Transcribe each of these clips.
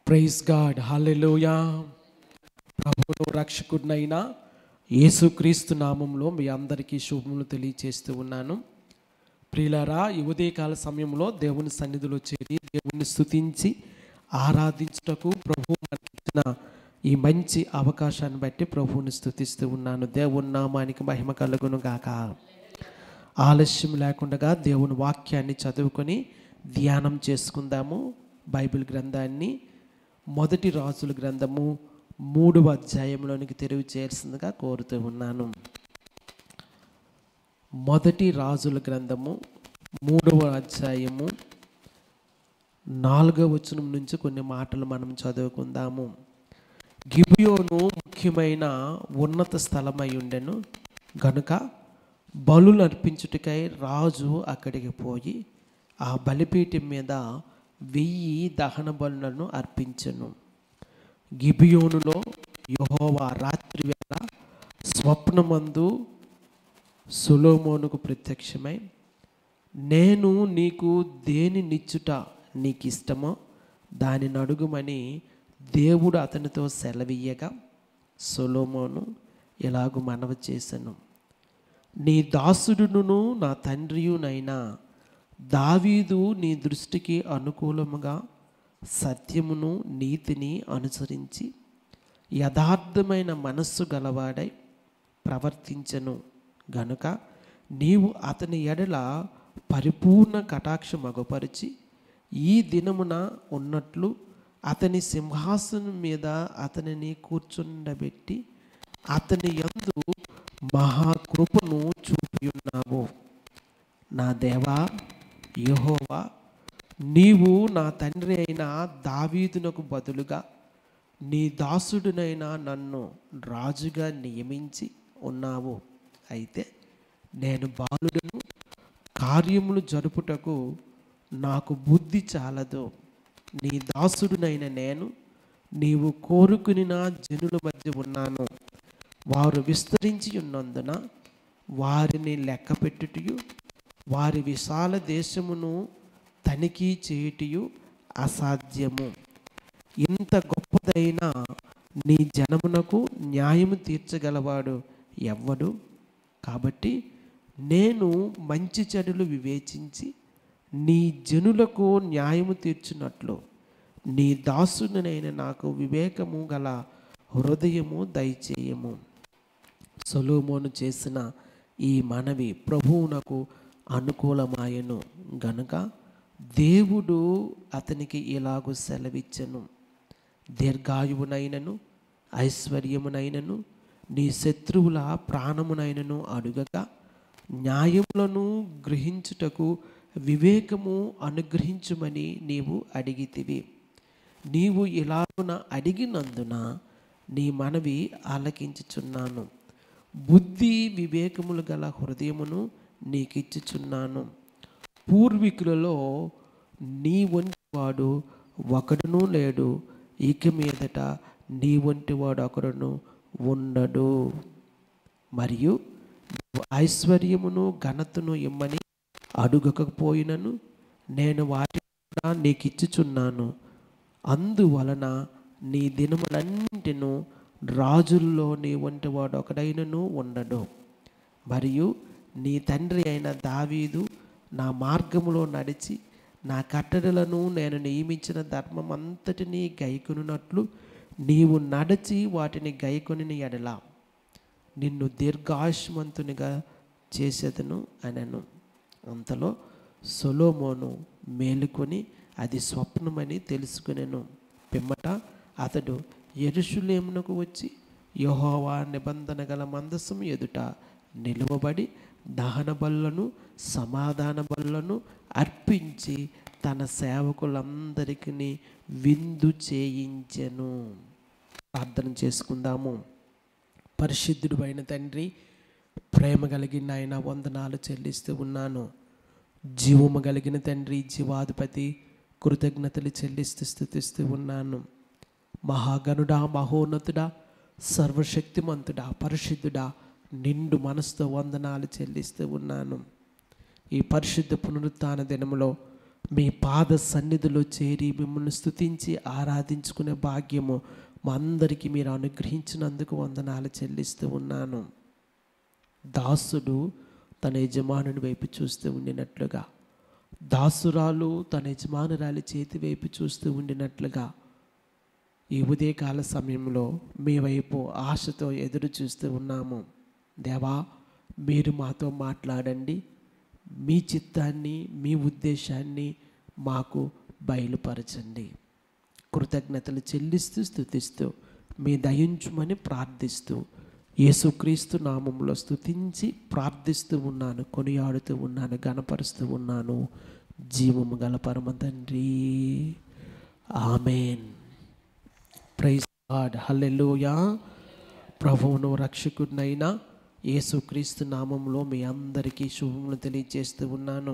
Praise God, హల్లెలూయా. ప్రభువును రక్షకుడినైన యేసుక్రీస్తు నామంలో మీ అందరికీ శుభములు తెలియచేస్తూ ఉన్నాను. ప్రియులారా, ఈ ఉదయకాల సమయంలో దేవుని సన్నిధిలో చేరి దేవుని స్తుతించి ఆరాధించుటకు ప్రభువు మనకిచ్చిన ఈ మంచి అవకాశాన్ని బట్టి ప్రభువుని స్తుతిస్తూ ఉన్నాను. దేవుని నామానికి మహిమ కలుగును గాక. ఆలస్యం లేకుండా దేవుని వాక్యాన్ని చదువుకొని ధ్యానం చేసుకుందాము. బైబిల్ గ్రంథాన్ని మొదటి రాజుల గ్రంథము 3వ అధ్యాయంలోనికి తెరివి చేయాల్సిందిగా కోరుతూ ఉన్నాను. మొదటి రాజుల గ్రంథము 3వ అధ్యాయము 4వ వచనం నుంచి కొన్ని మాటలు మనం చదువుకుందాము. గిబియోను ముఖ్యమైన ఉన్నత స్థలమై ఉండెను గనుక బలులు అర్పించుటకై రాజు అక్కడికి పోయి ఆ బలిపీఠం మీద 1000 దహన బలులను అర్పించెను. గిబియోనులో యెహోవా రాత్రి వేళ స్వప్నమందు సొలొమోనుకు ప్రత్యక్షమై, నేను నీకు దేని నిచ్చుట నీకు ఇష్టమో దానిని అడుగుమని దేవుడు అతనితో సెలవీయగా, సొలొమోను ఇలాగు మనవి చేసెను, నీ దాసుడును నా తండ్రియునైనా దావీదు నీ దృష్టికి అనుకూలముగా సత్యమును నీతిని అనుసరించి యథార్థమైన మనస్సు గలవాడై ప్రవర్తించెను గనుక నీవు అతని ఎడల పరిపూర్ణ కటాక్షం అగుపరిచి ఈ దినమున ఉన్నట్లు అతని సింహాసనం మీద అతనిని కూర్చుండబెట్టి అతని యందు మహాకృపను చూపియున్నావు. నా దేవా యెహోవా, నీవు నా తండ్రి అయిన దావీదునకు బదులుగా నీ దాసుడినైన నన్ను రాజుగా నియమించి ఉన్నావు. అయితే నేను బాలుడను, కార్యములు జరుపుటకు నాకు బుద్ధి చాలదు. నీ దాసుడినైన నేను నీవు కోరుకుని జనుల మధ్య ఉన్నాను. వారు విస్తరించి ఉన్నందున వారిని లెక్కపెట్టుటయు వారి విశాల దేశమును తనిఖీ చేయుటయు అసాధ్యము. ఇంత గొప్పదైన నీ జనమునకు న్యాయము తీర్చగలవాడు ఎవ్వడు? కాబట్టి నేను మంచి చెడులు వివేచించి నీ జనులకు న్యాయము తీర్చున్నట్లు నీ దాసునైన నాకు వివేకము గల హృదయము దయచేయము. సొలొమోను చేసిన ఈ మనవి ప్రభువునకు అనుకూలమాయను గనుక దేవుడు అతనికి ఇలాగూ సెలవిచ్చెను, దీర్ఘాయువునైనను ఐశ్వర్యమునైనను నీ శత్రువుల ప్రాణమునైనను అడుగక న్యాయములను గ్రహించుటకు వివేకము అనుగ్రహించుమని నీవు అడిగితివి. నీవు ఇలాగున అడిగినందున నీ మనవి ఆలకించుచున్నాను. బుద్ధి వివేకములు గల హృదయమును నీకిచ్చుచున్నాను. పూర్వీకులలో నీ వంటి వాడు ఒకడునూ లేడు, ఇక మీదట నీ వంటి వాడు ఒకడును ఉండడు. మరియు ఐశ్వర్యమును ఘనతను ఇమ్మని అడుగకపోయినను నేను వాటిని నీకిచ్చుచున్నాను. అందువలన నీ దినములన్నింటిను రాజుల్లో నీ వంటి వాడు ఒకడైనను ఉండడు. మరియు నీ తండ్రి అయిన దావీదు నా మార్గములో నడిచి నా కట్టడలను నేను నియమించిన ధర్మం అంతటినీ గైకొనున్నట్లు నీవు నడిచి వాటిని గైకొనిన ఎడల నిన్ను దీర్ఘాయుష్మంతునిగా చేసేదను అనెను. అంతలో సొలొమోను మేలుకొని అది స్వప్నమని తెలుసుకునెను. పిమ్మట అతడు యెరూషలేమునకు వచ్చి యెహోవా నిబంధన గల మందసం ఎదుట నిలువబడి దహన బలులను సమాధాన బలులను అర్పించి తన సేవకులందరికీ విందు చేయించెను. ప్రార్థన చేసుకుందాము. పరిశుద్ధుడు అయిన తండ్రి, ప్రేమ కలిగిన ఆయన వందనాలు చెల్లిస్తూ ఉన్నాను. జీవము కలిగిన తండ్రి, జీవాధిపతి, కృతజ్ఞతలు చెల్లిస్తూ స్తుతిస్తూ ఉన్నాను. మహాగణుడా, మహోన్నతుడా, సర్వశక్తిమంతుడా, పరిశుద్ధుడా, నిండు మనసుతో వందనాలు చెల్లిస్తూ ఉన్నాను. ఈ పరిశుద్ధ పునరుత్థాన దినములో మీ పాద సన్నిధిలో చేరి మిమ్మల్ని స్తుతించి ఆరాధించుకునే భాగ్యము మా అందరికీ మీరు అనుగ్రహించినందుకు వందనాలు చెల్లిస్తూ ఉన్నాను. దాసుడు తన యజమానుని వైపు చూస్తూ ఉండినట్లుగా, దాసురాలు తన యజమానురాలి చేతి వైపు చూస్తూ ఉండినట్లుగా ఈ ఉదయకాల సమయంలో మీ వైపు ఆశతో ఎదురు చూస్తూ ఉన్నాము. దేవా, మీరు మాతో మాట్లాడండి, మీ చిత్తాన్ని, మీ ఉద్దేశాన్ని మాకు బయలుపరచండి. కృతజ్ఞతలు చెల్లిస్తూ స్తుతిస్తూ మీ దయించుమని ప్రార్థిస్తూ యేసుక్రీస్తు నామంలో స్తుతించి ప్రార్థిస్తూ ఉన్నాను, కొనియాడుతూ ఉన్నాను, గణపరుస్తూ ఉన్నాను. జీవము గల పరమ తండ్రి, ఆమేన్. ప్రైజ్ గాడ్, హల్లెలూయా. ప్రభువును రక్షకుడినైనా యేసుక్రీస్తు నామంలో మీ అందరికీ శుభములు తెలియజేస్తూ ఉన్నాను.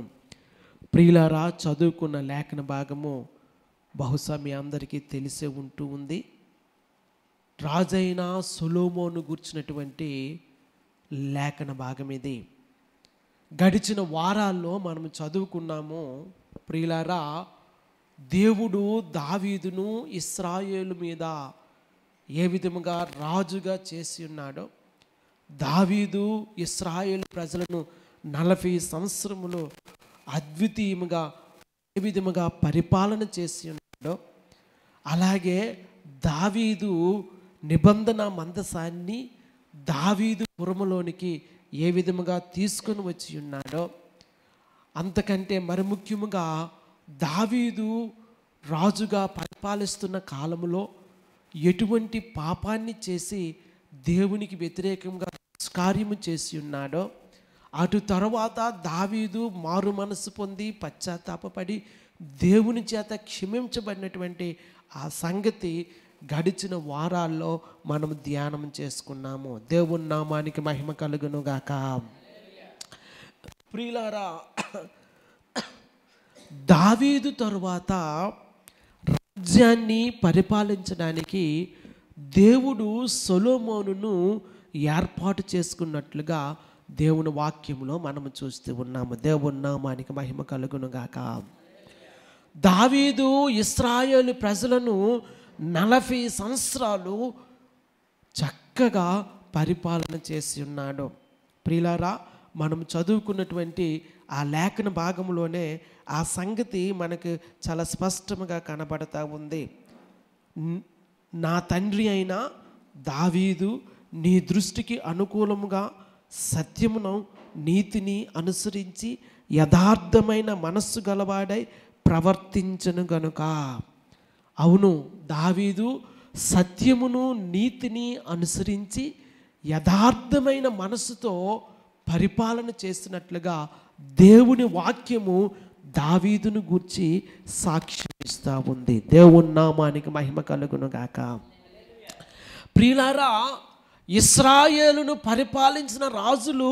ప్రియులారా, చదువుకున్న లేఖన భాగము బహుశా మీ అందరికీ తెలిసే ఉంటూ ఉంది. రాజైన సొలొమోను గుర్చినటువంటి లేఖన భాగం ఇది. గడిచిన వారాల్లో మనం చదువుకున్నాము. ప్రియులారా, దేవుడు దావీదును ఇశ్రాయేలు మీద ఏ విధముగా రాజుగా చేసి ఉన్నాడో, దావీదు ఇశ్రాయేలు ప్రజలను 40 సంవత్సరములు అద్వితీయముగా ఏ విధముగా పరిపాలన చేసి ఉన్నాడో, అలాగే దావీదు నిబంధన మందసాన్ని దావీదు పురములోనికి ఏ విధముగా తీసుకొని వచ్చి ఉన్నాడో, అంతకంటే మరి ముఖ్యముగా దావీదు రాజుగా పరిపాలిస్తున్న కాలములో ఎటువంటి పాపాన్ని చేసి దేవునికి వ్యతిరేకంగా కార్యము చేసి ఉన్నాడో, అటు తర్వాత దావీదు మారు మనసు పొంది పశ్చాత్తాపపడి దేవుని చేత క్షమించబడినటువంటి ఆ సంగతి గడిచిన వారాల్లో మనం ధ్యానం చేసుకున్నాము. దేవుని నామానికి మహిమ కలుగును గాక. ప్రియులారా, దావీదు తరువాత రాజ్యాన్ని పరిపాలించడానికి దేవుడు సొలొమోనును ఏర్పాటు చేసుకున్నట్లుగా దేవుని వాక్యంలో మనము చూస్తూ ఉన్నాము. దేవుని నామానికి మహిమ కలుగును గాక. దావీదు ఇశ్రాయేలు ప్రజలను 40 సంవత్సరాలు చక్కగా పరిపాలన చేసి ఉన్నాడు. ప్రియులారా, మనం చదువుకున్నటువంటి ఆ లేఖన భాగంలోనే ఆ సంగతి మనకు చాలా స్పష్టంగా కనబడతా ఉంది. నా తండ్రి అయిన దావీదు నీ దృష్టికి అనుకూలముగా సత్యమును నీతిని అనుసరించి యథార్థమైన మనస్సు గలవాడై ప్రవర్తించను గనుక. అవును, దావీదు సత్యమును నీతిని అనుసరించి యథార్థమైన మనస్సుతో పరిపాలన చేస్తున్నట్లుగా దేవుని వాక్యము దావీదును గూర్చి సాక్ష్యం ఇస్తూ ఉంది. దేవుని నామానికి మహిమ కలుగును గాక. ప్రియులారా, ఇశ్రాయేలును పరిపాలించిన రాజులు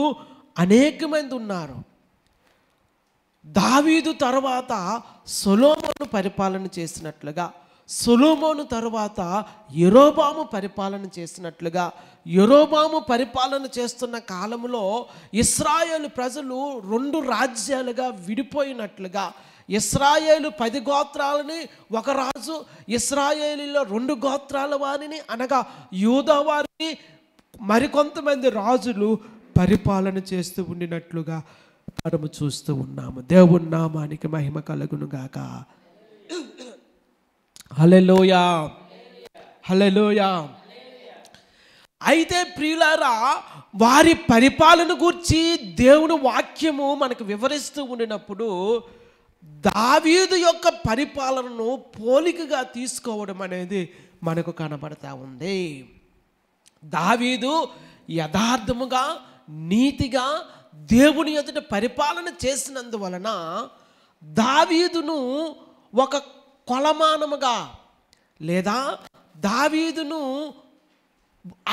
అనేక మంది ఉన్నారు. దావీదు తర్వాత సొలొమోను పరిపాలన చేసినట్లుగా, సొలొమోను తరువాత యెరోబాము పరిపాలన చేసినట్లుగా, యెరోబాము పరిపాలన చేస్తున్న కాలంలో ఇశ్రాయేలు ప్రజలు 2 రాజ్యాలుగా విడిపోయినట్లుగా, ఇశ్రాయేలు 10 గోత్రాలని ఒక రాజు, ఇశ్రాయేలులో 2 గోత్రాల వారిని అనగా యూదా వారిని మరికొంతమంది రాజులు పరిపాలన చేస్తూ ఉండినట్లుగా మనము చూస్తూ ఉన్నాము. దేవుని నామానికి మహిమ కలుగును గాక. హల్లెలూయా, హల్లెలూయా. అయితే ప్రియులారా, వారి పరిపాలన గురించి దేవుని వాక్యము మనకు వివరిస్తూ ఉండినప్పుడు దావీదు యొక్క పరిపాలనను పోలికగా తీసుకోవడం అనేది మనకు కనబడతా ఉంది. దావీదు యథార్థముగా నీతిగా దేవుని ఎదుట పరిపాలన చేసినందువలన దావీదును ఒక కొలమానముగా లేదా దావీదును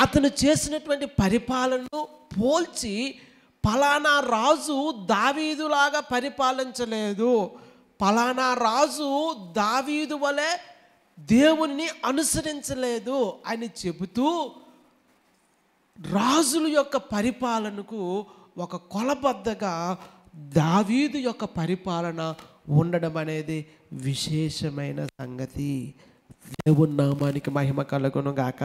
అతను చేసినటువంటి పరిపాలనను పోల్చి పలానా రాజు దావీదులాగా పరిపాలించలేదు, పలానా రాజు దావీదు వలె దేవుని అనుసరించలేదు అని చెబుతూ రాజుల యొక్క పరిపాలనకు ఒక కొలబద్దగా దావీదు యొక్క పరిపాలన ఉండడం అనేది విశేషమైన సంగతి. దేవుని నామానికి మహిమ కలుగును గాక.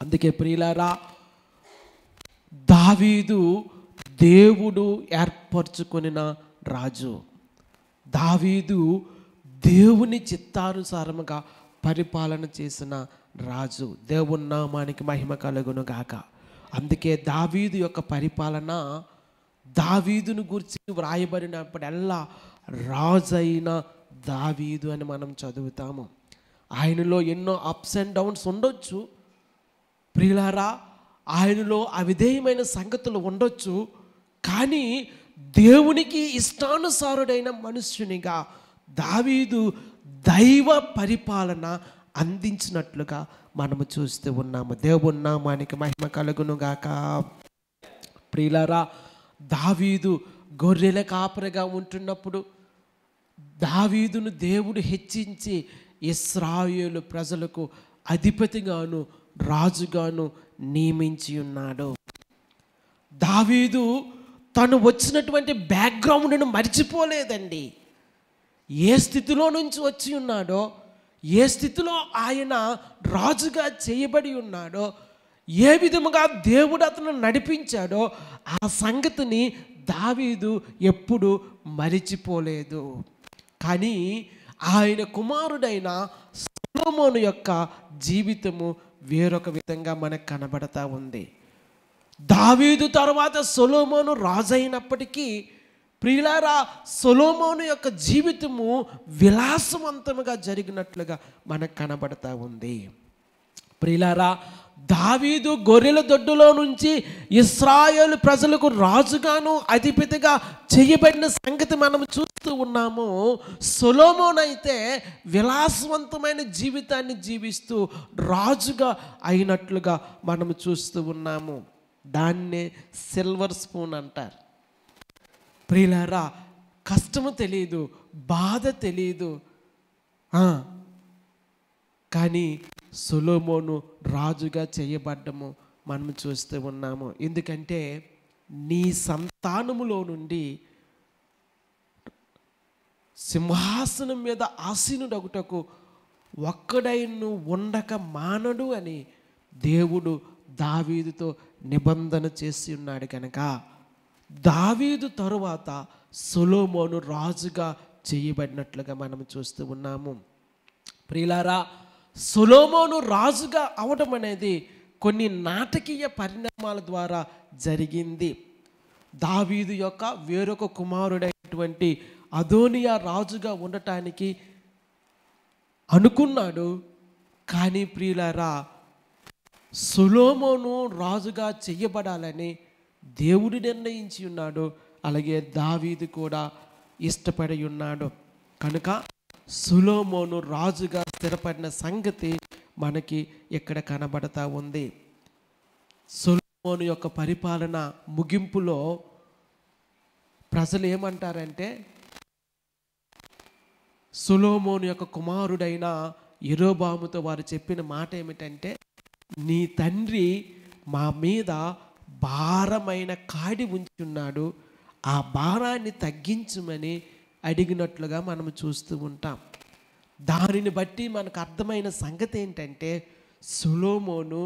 అందుకే ప్రియులారా, దావీదు దేవుడు ఏర్పరచుకొనిన రాజు. దావీదు దేవుని చిత్తానుసారముగా పరిపాలన చేసిన రాజు. దేవుని నామానికి మహిమ కలుగును గాక. అందుకే దావీదు యొక్క పరిపాలన, దావీదును గురించి వ్రాయబడినప్పుడల్లా రాజైన దావీదు అని మనం చదువుతాము. ఆయనలో ఎన్నో అప్స్ అండ్ డౌన్స్ ఉండొచ్చు ప్రియులారా, ఆయనలో అవిధేయమైన సంగతులు ఉండొచ్చు. కానీ దేవునికి ఇష్టానుసారుడైన మనుష్యునిగా దావీదు దైవ పరిపాలన అందించినట్లుగా మనము చూస్తూ ఉన్నాము. దేవుని నామానికి మహిమ కలుగును గాక. ప్రియులారా, దావీదు గొర్రెల కాపరిగా ఉంటున్నప్పుడు దావీదును దేవుడు హెచ్చించి ఇశ్రాయేలు ప్రజలకు అధిపతిగాను రాజుగాను నియమించి ఉన్నాడు. దావీదు తను వచ్చినటువంటి బ్యాక్గ్రౌండ్ను మర్చిపోలేదండి. ఏ స్థితిలో నుంచి వచ్చి ఉన్నాడో, ఏ స్థితిలో ఆయన రాజుగా చేయబడి ఉన్నాడో, ఏ విధముగా దేవుడు అతను నడిపించాడో ఆ సంగతిని దావీదు ఎప్పుడు మరిచిపోలేదు. కానీ ఆయన కుమారుడైన సొలొమోను యొక్క జీవితము వేరొక విధంగా మనకు కనబడతా ఉంది. దావీదు తర్వాత సొలొమోను రాజు అయినప్పటికీ ప్రియులారా, సొలొమోను యొక్క జీవితము విలాసవంతముగా జరిగినట్లుగా మనకు కనబడతా ఉంది. ప్రియులారా, దావీదు గొర్రెల దొడ్డులో నుంచి ఇశ్రాయేలు ప్రజలకు రాజుగాను అధిపతిగా చేయబడిన సంగతి మనం చూస్తూ ఉన్నాము. సొలొమోను అయితే విలాసవంతమైన జీవితాన్ని జీవిస్తూ రాజుగా అయినట్లుగా మనం చూస్తూ ఉన్నాము. దాన్నే సిల్వర్ స్పూన్ అంటారు. ప్రియులారా, కష్టము తెలియదు, బాధ తెలియదు, కానీ సొలొమోను రాజుగా చేయబడ్డము మనం చూస్తూ ఉన్నాము. ఎందుకంటే నీ సంతానములో నుండి సింహాసనం మీద ఆసీనుడగుటకు ఒక్కడైను ఉండక మానడు అని దేవుడు దావీదుతో నిబంధన చేసి ఉన్నాడు కనుక దావీదు తరువాత సొలొమోను రాజుగా చేయబడినట్లుగా మనం చూస్తూ ఉన్నాము. ప్రియులారా, సొలొమోను రాజుగా అవడం అనేది కొన్ని నాటకీయ పరిణామాల ద్వారా జరిగింది. దావీదు యొక్క వేరొక కుమారుడైనటువంటి అదోనియా రాజుగా ఉండటానికి అనుకున్నాడు. కానీ ప్రియులారా, సొలొమోను రాజుగా చేయబడాలని దేవుడు నిర్ణయించి ఉన్నాడు. అలాగే దావీదు కూడా ఇష్టపడి ఉన్నాడు. కనుక సొలొమోను రాజుగా స్థిరపడిన సంగతి మనకి ఇక్కడ కనబడతా ఉంది. సొలొమోను యొక్క పరిపాలన ముగింపులో ప్రజలు ఏమంటారంటే, సొలొమోను యొక్క కుమారుడైన యెరోబాముతో వారు చెప్పిన మాట ఏమిటంటే, నీ తండ్రి మా మీద భారమైన కాడి ఉంచున్నాడు, ఆ భారాన్ని తగ్గించమని అడిగినట్లుగా మనం చూస్తూ ఉంటాం. దానిని బట్టి మనకు అర్థమైన సంగతి ఏంటంటే, సొలొమోను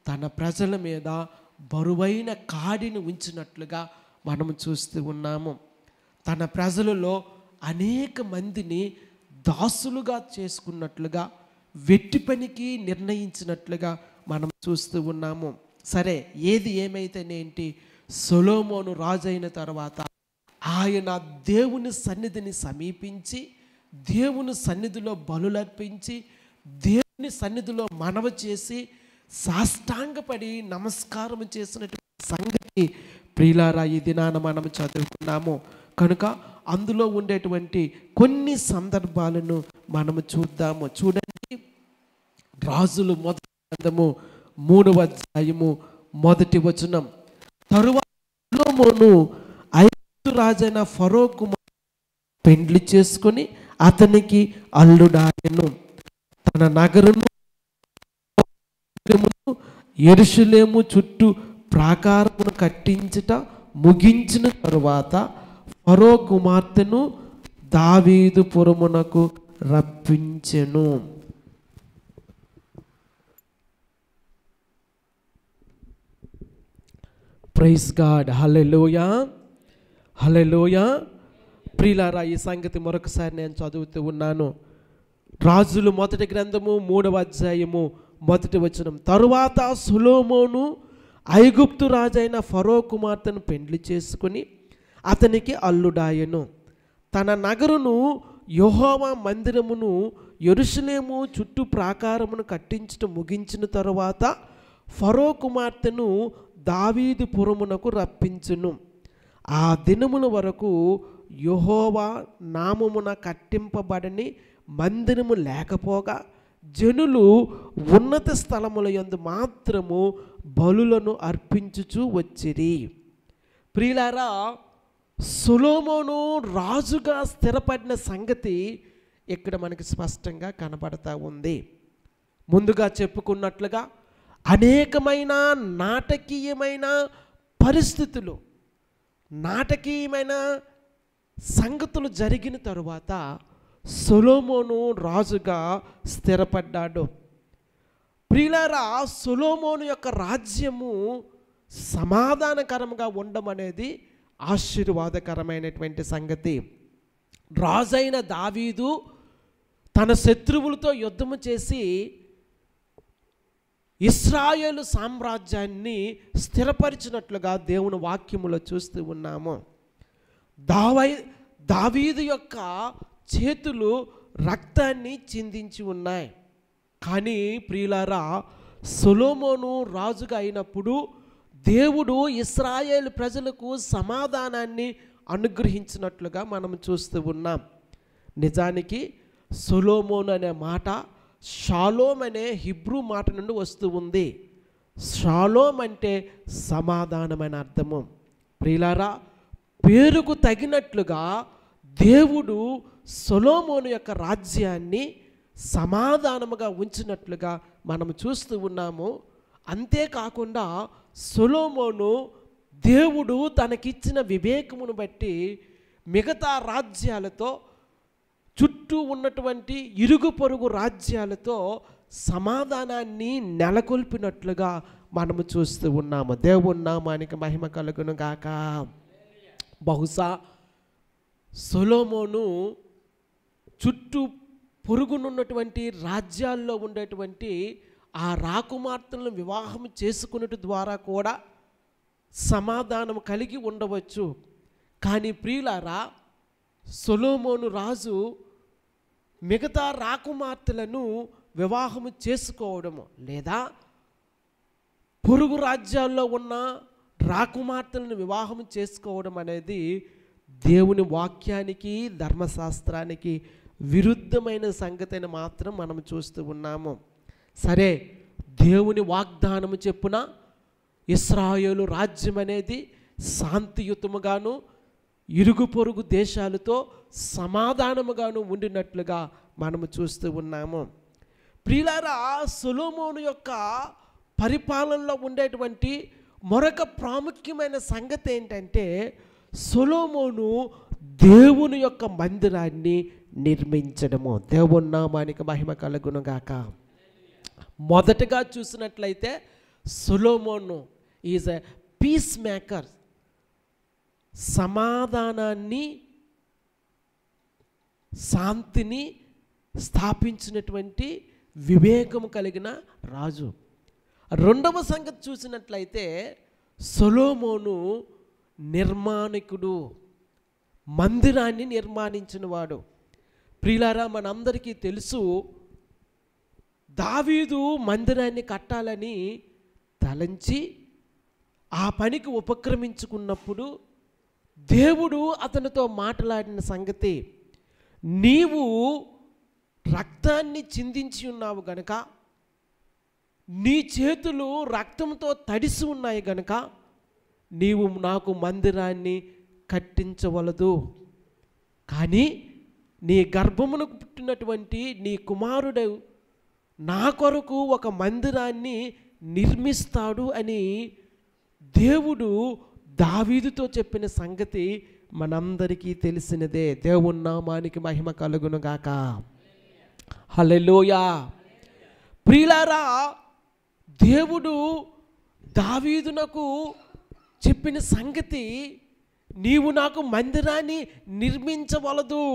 తన ప్రజల మీద బరువైన కాడిని ఉంచినట్లుగా మనం చూస్తూ ఉన్నాము. తన ప్రజలలో అనేక మందిని దాసులుగా చేసుకున్నట్లుగా, వెట్టి పనికి నిర్ణయించినట్లుగా మనం చూస్తూ ఉన్నాము. సరే, ఏది ఏమైతేనేంటి, సొలొమోను రాజు అయిన తర్వాత ఆయన దేవుని సన్నిధిని సమీపించి, దేవుని సన్నిధిలో బలులర్పించి, దేవుని సన్నిధిలో మనవి చేసి సాష్టాంగపడి నమస్కారం చేసినటువంటి సంగతి ప్రియులారా ఈ దినాన మనం చదువుకున్నాము. కనుక అందులో ఉండేటువంటి కొన్ని సందర్భాలను మనము చూద్దాము. చూడండి, రాజులు మొదటి గ్రంథము 3వ అధ్యాయము 1వ వచనం. తరువాత సొలొమోను ఐగుప్తు రాజైన ఫరో కుమారుని పెండ్లి చేసుకొని అతనికి అల్లుడాయెను. తన నగరును యెరూషలేము చుట్టూ ప్రాకారమును కట్టించుట ముగించిన తరువాత ఫరో కుమార్తెను దావీదు పురమునకు రప్పించెను. Praise God. హల్లెలూయా, హల్లెలూయా. ప్రియులారా, ఈ సంగతి మరొకసారి నేను చదువుతూ ఉన్నాను. రాజులు మొదటి గ్రంథము 3వ అధ్యాయము 1వ వచనం. తరువాత సొలొమోను ఐగుప్తు రాజైన ఫరో కుమార్తెను పెండ్లి చేసుకుని అతనికి అల్లుడాయెను. తన నగరును యెహోవా మందిరమును యెరూషలేము చుట్టూ ప్రాకారమును కట్టించడం ముగించిన తరువాత ఫరో కుమార్తెను దావీదు పురమునకు రప్పించును. ఆ దినముల వరకు యెహోవా నామమున కట్టింపబడని మందిరము లేకపోగా జనులు ఉన్నత స్థలముల యందు మాత్రము బలులను అర్పించుచూ వచ్చిరి. ప్రియులారా, సొలొమోను రాజుగా స్థిరపడిన సంగతి ఇక్కడ మనకి స్పష్టంగా కనబడతా ఉంది. ముందుగా చెప్పుకున్నట్లుగా అనేకమైన నాటకీయమైన పరిస్థితులు, నాటకీయమైన సంగతులు జరిగిన తరువాత సొలొమోను రాజుగా స్థిరపడ్డాడు. ప్రియులారా, సొలొమోను యొక్క రాజ్యము సమాధానకరంగా ఉండడం అనేది ఆశీర్వాదకరమైనటువంటి సంగతి. రాజైన దావీదు తన శత్రువులతో యుద్ధము చేసి ఇశ్రాయేలు సామ్రాజ్యాన్ని స్థిరపరిచినట్లుగా దేవుని వాక్యములో చూస్తూ ఉన్నాము. దావీదు యొక్క చేతులు రక్తాన్ని చిందించి ఉన్నాయి. కానీ ప్రియులారా, సొలొమోను రాజుగా అయినప్పుడు దేవుడు ఇశ్రాయేలు ప్రజలకు సమాధానాన్ని అనుగ్రహించినట్లుగా మనం చూస్తూ ఉన్నాం. నిజానికి సొలొమోను అనే మాట షాలోమ్ అనే హిబ్రూ మాట నుండి వస్తూ ఉంది. షాలోమ్ అంటే సమాధానమైన అర్థము. ప్రియులారా, పేరుకు తగినట్లుగా దేవుడు సొలొమోను యొక్క రాజ్యాన్ని సమాధానముగా ఉంచినట్లుగా మనం చూస్తూ ఉన్నాము. అంతేకాకుండా సొలొమోను దేవుడు తనకిచ్చిన వివేకమును బట్టి మిగతా రాజ్యాలతో, చుట్టూ ఉన్నటువంటి ఇరుగు పొరుగు రాజ్యాలతో సమాధానాన్ని నెలకొల్పినట్లుగా మనము చూస్తూ ఉన్నాము. దేవుని నామానికి మహిమ కలుగును గాక. బహుశా సొలొమోను చుట్టూ పొరుగునున్నటువంటి రాజ్యాల్లో ఉండేటువంటి ఆ రాకుమార్తెలను వివాహం చేసుకున్నట్టు ద్వారా కూడా సమాధానం కలిగి ఉండవచ్చు. కానీ ప్రియులారా, సొలొమోను రాజు మిగతా రాకుమార్తెలను వివాహము చేసుకోవడము లేదా పొరుగు రాజ్యాల్లో ఉన్న రాకుమార్తెలను వివాహం చేసుకోవడం అనేది దేవుని వాక్యానికి, ధర్మశాస్త్రానికి విరుద్ధమైన సంగతిని మాత్రం మనం చూస్తూ ఉన్నాము. సరే, దేవుని వాగ్దానము చెప్పున ఇశ్రాయేలు రాజ్యం అనేది శాంతియుతముగాను ఇరుగు పొరుగు దేశాలతో సమాధానముగాను ఉండినట్లుగా మనము చూస్తూ ఉన్నాము. ప్రియులారా, సొలొమోను యొక్క పరిపాలనలో ఉండేటువంటి మరొక ప్రాముఖ్యమైన సంగతి ఏంటంటే, సొలొమోను దేవుని యొక్క మందిరాన్ని నిర్మించడము. దేవుని నామానికి మహిమ కలుగును గాక. మొదటగా చూసినట్లయితే సొలొమోను ఈజ్ ఎ పీస్ మేకర్. సమాధానాన్ని, శాంతిని స్థాపించినటువంటి వివేకము కలిగిన రాజు. రెండవ సంగతి చూసినట్లయితే సొలొమోను నిర్మాణికుడు, మందిరాన్ని నిర్మాణించినవాడు. ప్రియులారా, మనందరికీ తెలుసు, దావీదు మందిరాన్ని కట్టాలని తలంచి ఆ పనికి ఉపక్రమించుకున్నప్పుడు దేవుడు అతనితో మాట్లాడిన సంగతి, నీవు రక్తాన్ని చిందించి ఉన్నావు గనుక, నీ చేతులు రక్తంతో తడిసి ఉన్నాయి గనుక నీవు నాకు మందిరాన్ని కట్టించవలదు. కానీ నీ గర్భమునకు పుట్టినటువంటి నీ కుమారుడు నా కొరకు ఒక మందిరాన్ని నిర్మిస్తాడు అని దేవుడు దావీదుతో చెప్పిన సంగతి మనందరికీ తెలిసినదే. దేవుని నామానికి మహిమ కలుగును గాక. హల్లెలూయా. ప్రియులారా, దేవుడు దావీదునకు చెప్పిన సంగతి, నీవు నాకు మందిరాన్ని నిర్మించవలదు,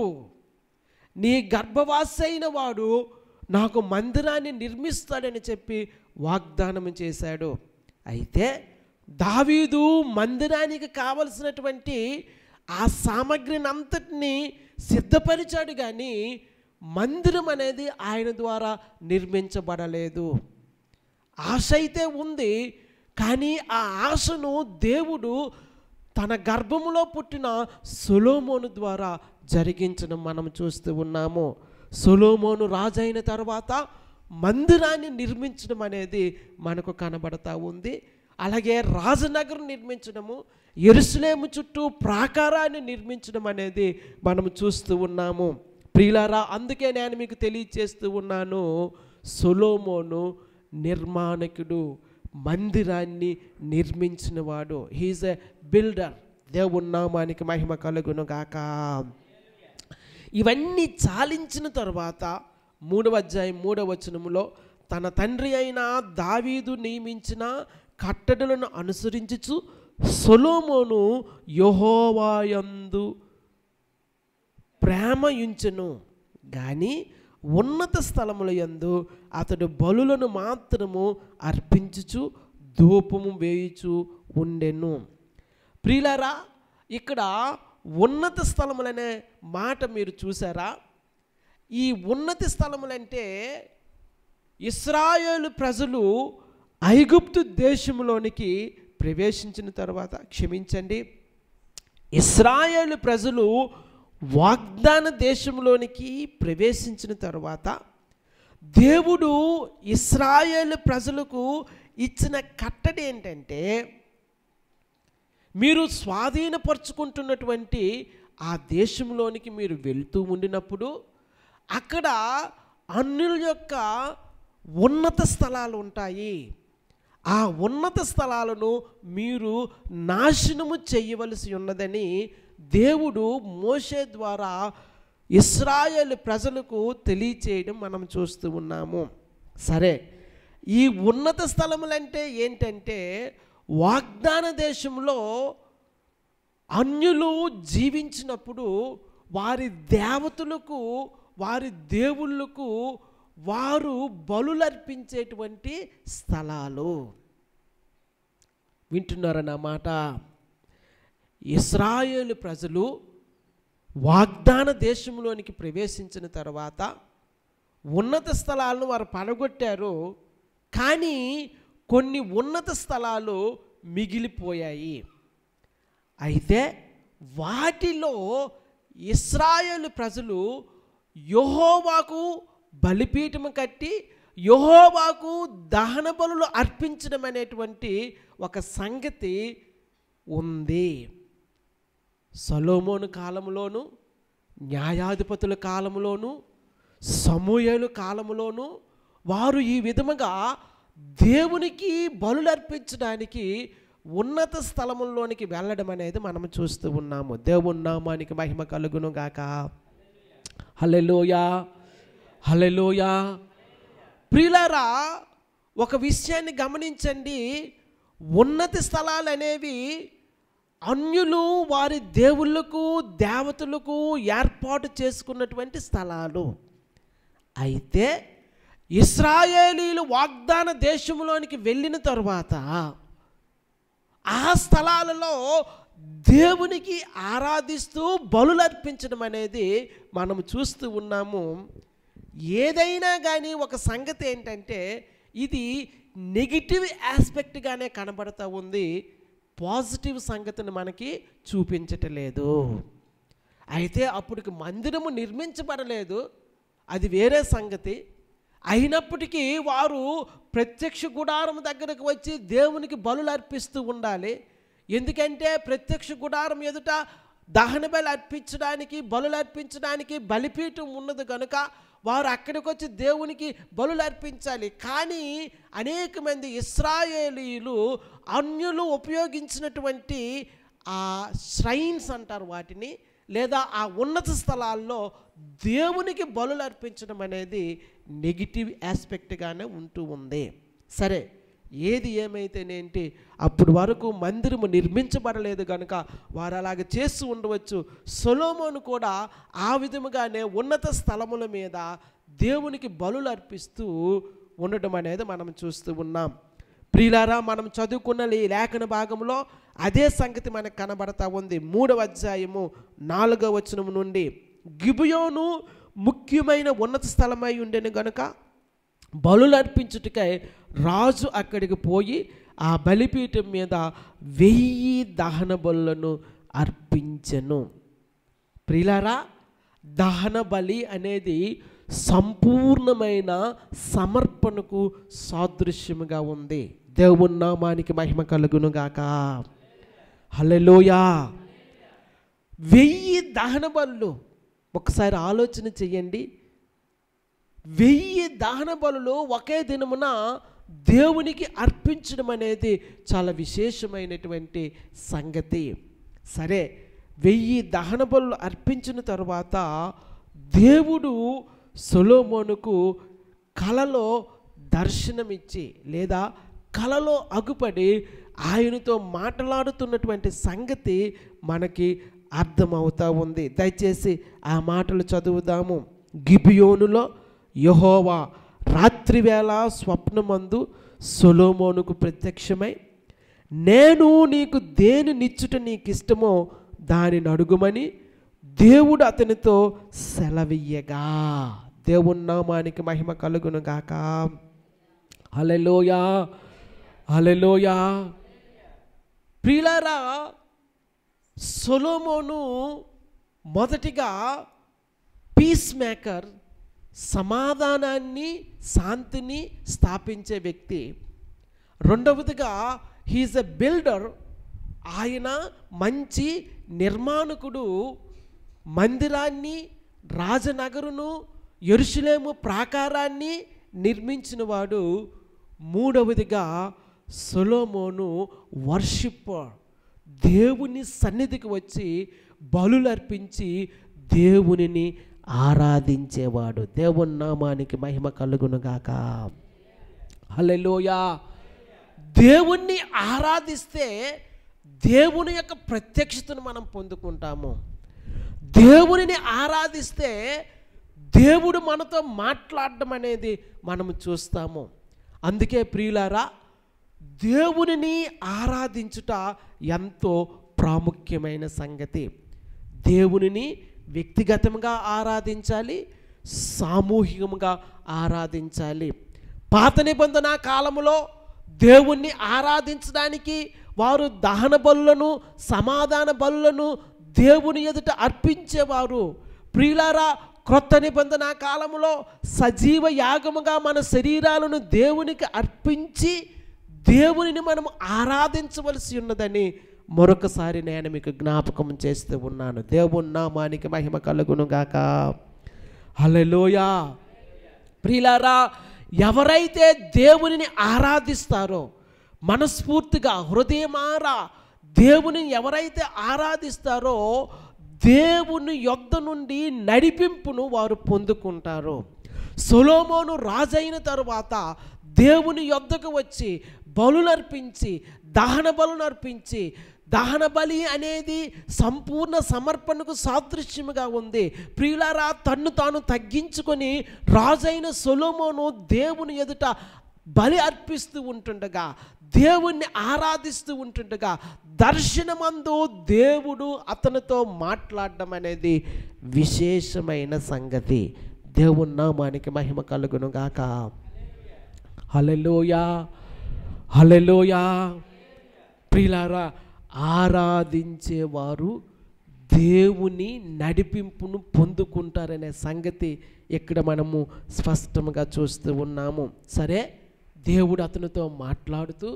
నీ గర్భవాసి అయిన వాడు నాకు మందిరాన్ని నిర్మిస్తాడని చెప్పి వాగ్దానం చేశాడు. అయితే దావీదు మందిరానికి కావలసినటువంటి ఆ సామగ్రిని అంతటినీ సిద్ధపరిచాడు, కానీ మందిరం అనేది ఆయన ద్వారా నిర్మించబడలేదు. ఆశ అయితే ఉంది, కానీ ఆ ఆశను దేవుడు తన గర్భములో పుట్టిన సొలొమోను ద్వారా జరిగించడం మనం చూస్తూ ఉన్నాము. సొలొమోను రాజు అయిన తర్వాత మందిరాన్ని నిర్మించడం అనేది మనకు కనబడతా ఉంది. అలాగే రాజనగరం నిర్మించడము, యెరూషలేము చుట్టూ ప్రాకారాన్ని నిర్మించడం అనేది మనం చూస్తూ ఉన్నాము. ప్రియులారా, అందుకే నేను మీకు తెలియచేస్తూ ఉన్నాను, సొలొమోను నిర్మాణకుడు, మందిరాన్ని నిర్మించినవాడు. హీఈస్ ఎ బిల్డర్. దేవుని నామానికి మహిమ కలుగును గాక. ఇవన్నీ చాలించిన తర్వాత 3వ అధ్యాయం 3వ వచనములో, తన తండ్రి అయిన దావీదు నియమించిన కట్టడలను అనుసరించుచు సొలొమోను యెహోవాయందు ప్రేమ ఉంచెను, కానీ ఉన్నత స్థలముల యందు అతడు బలులను మాత్రము అర్పించుచు ధూపము వేయుచు ఉండెను. ప్రియులారా, ఇక్కడ ఉన్నత స్థలములనే మాట మీరు చూసారా? ఈ ఉన్నత స్థలములంటే ఇశ్రాయేలు ప్రజలు ఐగుప్తు దేశంలోనికి ప్రవేశించిన తర్వాత, ఇశ్రాయేలు ప్రజలు వాగ్దాన దేశంలోనికి ప్రవేశించిన తర్వాత దేవుడు ఇశ్రాయేలు ప్రజలకు ఇచ్చిన కట్టడి ఏంటంటే, మీరు స్వాధీనపరుచుకుంటున్నటువంటి ఆ దేశంలోనికి మీరు వెళ్తూ ఉండినప్పుడు అక్కడ అన్యుల యొక్క ఉన్నత స్థలాలు ఉంటాయి. ఆ ఉన్నత స్థలాలను మీరు నాశనము చేయవలసి ఉన్నదని దేవుడు మోషే ద్వారా ఇశ్రాయేలు ప్రజలకు తెలియచేయడం మనం చూస్తూ ఉన్నాము. సరే, ఈ ఉన్నత స్థలములంటే ఏంటంటే, వాగ్దాన దేశంలో అన్యులు జీవించినప్పుడు వారి దేవతలకు, వారి దేవుళ్ళకు వారు బలులర్పించేటువంటి స్థలాలు. వింటున్నారన్నమాట. ఇశ్రాయేలు ప్రజలు వాగ్దాన దేశంలోనికి ప్రవేశించిన తర్వాత ఉన్నత స్థలాలను వారు పడగొట్టారు, కానీ కొన్ని ఉన్నత స్థలాలు మిగిలిపోయాయి. అయితే వాటిలో ఇశ్రాయేలు ప్రజలు యెహోవాకు బలిపీఠము కట్టి యెహోవాకు దహన బలులు అర్పించడం అనేటువంటి ఒక సంగతి ఉంది. సొలొమోను కాలంలోను, న్యాయాధిపతుల కాలంలోను, సమూయేలు కాలంలోను వారు ఈ విధముగా దేవునికి బలులు అర్పించడానికి ఉన్నత స్థలముల్లోనికి వెళ్ళడం అనేది మనం చూస్తూ ఉన్నాము. దేవుని నామానికి మహిమ కలుగును గాక. హల్లెలూయా, హల్లెలూయా. ప్రియులారా, ఒక విషయాన్ని గమనించండి. ఉన్నత స్థలాలు అనేవి అన్యులు వారి దేవుళ్ళకు, దేవతలకు ఏర్పాటు చేసుకున్నటువంటి స్థలాలు. అయితే ఇశ్రాయేలీలు వాగ్దాన దేశంలోనికి వెళ్ళిన తరువాత ఆ స్థలాలలో దేవునికి ఆరాధిస్తూ బలులు అర్పించడం అనేది మనం చూస్తూ ఉన్నాము. ఏదైనా కానీ ఒక సంగతి ఏంటంటే, ఇది నెగిటివ్ ఆస్పెక్ట్గానే కనబడుతూ ఉంది, పాజిటివ్ సంగతిని మనకి చూపించటలేదు. అయితే అప్పటికి మందిరము నిర్మించబడలేదు, అది వేరే సంగతి. అయినప్పటికీ వారు ప్రత్యక్ష గుడారం దగ్గరకు వచ్చి దేవునికి బలులు అర్పిస్తూ ఉండాలి. ఎందుకంటే ప్రత్యక్ష గుడారం ఎదుట దహన బలి అర్పించడానికి, బలులు అర్పించడానికి బలిపీఠం ఉన్నది కనుక వారు అక్కడికి వచ్చి దేవునికి బలులు అర్పించాలి. కానీ అనేక మంది ఇశ్రాయేలీయులు అన్యులు ఉపయోగించినటువంటి ఆ శ్రైన్స్ అంటారు వాటిని, లేదా ఆ ఉన్నత స్థలాల్లో దేవునికి బలులు అర్పించడం అనేది నెగిటివ్ ఆస్పెక్ట్గానే ఉంటూ ఉంది. సరే, ఏది ఏమైతేనేంటి, అప్పుడు వరకు మందిరము నిర్మించబడలేదు కనుక వారు అలాగ చేస్తూ ఉండవచ్చు. సొలొమోను కూడా ఆ విధముగానే ఉన్నత స్థలముల మీద దేవునికి బలులు అర్పిస్తూ ఉండడం అనేది మనం చూస్తూ ఉన్నాం. ప్రియులారా, మనం చదువుకున్న ఈ లేఖన భాగంలో అదే సంగతి మనకు కనబడతా ఉంది. 3వ అధ్యాయము 4వ వచనం నుండి, గిబియోను ముఖ్యమైన ఉన్నత స్థలమై ఉండెను గనుక బలులు అర్పించుటకై రాజు అక్కడికి పోయి ఆ బలిపీఠం మీద 1000 దహన బలులను అర్పించెను. ప్రియులారా, దహన బలి అనేది సంపూర్ణమైన సమర్పణకు సాదృశ్యముగా ఉంది. దేవుని నామానికి మహిమ కలుగును గాక. హల్లెలూయా. 1000 దహన బలులు, ఒకసారి ఆలోచన చెయ్యండి. 1000 దహన బలులు ఒకే దినమున దేవునికి అర్పించడం అనేది చాలా విశేషమైనటువంటి సంగతి. సరే, 1000 దహన బలులు అర్పించిన తర్వాత దేవుడు సొలొమోనుకు కలలో దర్శనమిచ్చి లేదా కలలో అగుపడి ఆయనతో మాట్లాడుతున్నటువంటి సంగతి మనకి అర్థమవుతా ఉంది. దయచేసి ఆ మాటలు చదువుదాము. గిబియోనులో యెహోవా రాత్రివేళ స్వప్నమందు సొలొమోనుకు ప్రత్యక్షమై, నేను నీకు దేని నిచ్చుట నీకిష్టమో దానిని అడుగుమని దేవుడు అతనితో సెలవియ్యగా. దేవుని నామానికి మహిమ కలుగును గాక. హల్లెలూయా, హల్లెలూయా. ప్రియులారా, సొలొమోను మొదటిగా పీస్ మేకర్, సమాధానాన్ని శాంతిని స్థాపించే వ్యక్తి. రెండవదిగా హీఈస్ ఎ బిల్డర్, ఆయన మంచి నిర్మాణకుడు. మందిరాన్ని, రాజనగరును, యెరూషలేము ప్రాకారాన్ని నిర్మించినవాడు. మూడవదిగా సొలొమోను వర్షిప్పర్, దేవుని సన్నిధికి వచ్చి బలులు అర్పించి దేవునిని ఆరాధించేవాడు. దేవుని నామానికి మహిమ కలుగును గాక. హల్లెలూయా. దేవుణ్ణి ఆరాధిస్తే దేవుని యొక్క ప్రత్యక్షతను మనం పొందుకుంటాము. దేవునిని ఆరాధిస్తే దేవుడు మనతో మాట్లాడడం అనేది మనము చూస్తాము. అందుకే ప్రియులారా, దేవునిని ఆరాధించుట ఎంతో ప్రాముఖ్యమైన సంగతి. దేవునిని వ్యక్తిగతంగా ఆరాధించాలి, సామూహికంగా ఆరాధించాలి. పాత నిబంధన కాలములో దేవుణ్ణి ఆరాధించడానికి వారు దహన బలులను, సమాధాన బలులను దేవుని ఎదుట అర్పించేవారు. ప్రియులారా, క్రొత్త నిబంధన కాలములో సజీవ యాగముగా మన శరీరాలను దేవునికి అర్పించి దేవునిని మనం ఆరాధించవలసి ఉన్నదని మరొకసారి నేను మీకు జ్ఞాపకం చేస్తూ ఉన్నాను. దేవుని నామానికి మహిమ కలుగును గాక. హల్లెలూయా. ప్రియులారా, ఎవరైతే దేవునిని ఆరాధిస్తారో, మనస్ఫూర్తిగా హృదయమారా దేవుని ఎవరైతే ఆరాధిస్తారో దేవుని యొద్ద నుండి నడిపింపును వారు పొందుకుంటారు. సొలొమోను రాజైన తరువాత దేవుని యొద్దకు వచ్చి బలులర్పించి, దహన బలును అర్పించి, దహన బలి అనేది సంపూర్ణ సమర్పణకు సాదృశ్యముగా ఉంది. ప్రియులారా, తన్ను తాను తగ్గించుకొని రాజైన సొలొమోను దేవుని ఎదుట బలి అర్పిస్తూ ఉంటుండగా, దేవుణ్ణి ఆరాధిస్తూ ఉంటుండగా దర్శనమందు దేవుడు అతనితో మాట్లాడడం అనేది విశేషమైన సంగతి. దేవుని నామానికి మహిమ కలుగును గాక. హల్లెలూయా, హల్లెలూయా. ప్రియులారా, ఆరాధించేవారు దేవుని నడిపింపును పొందుకుంటారనే సంగతి ఇక్కడ మనము స్పష్టంగా చూస్తూ ఉన్నాము. సరే, దేవుడు అతనితో మాట్లాడుతూ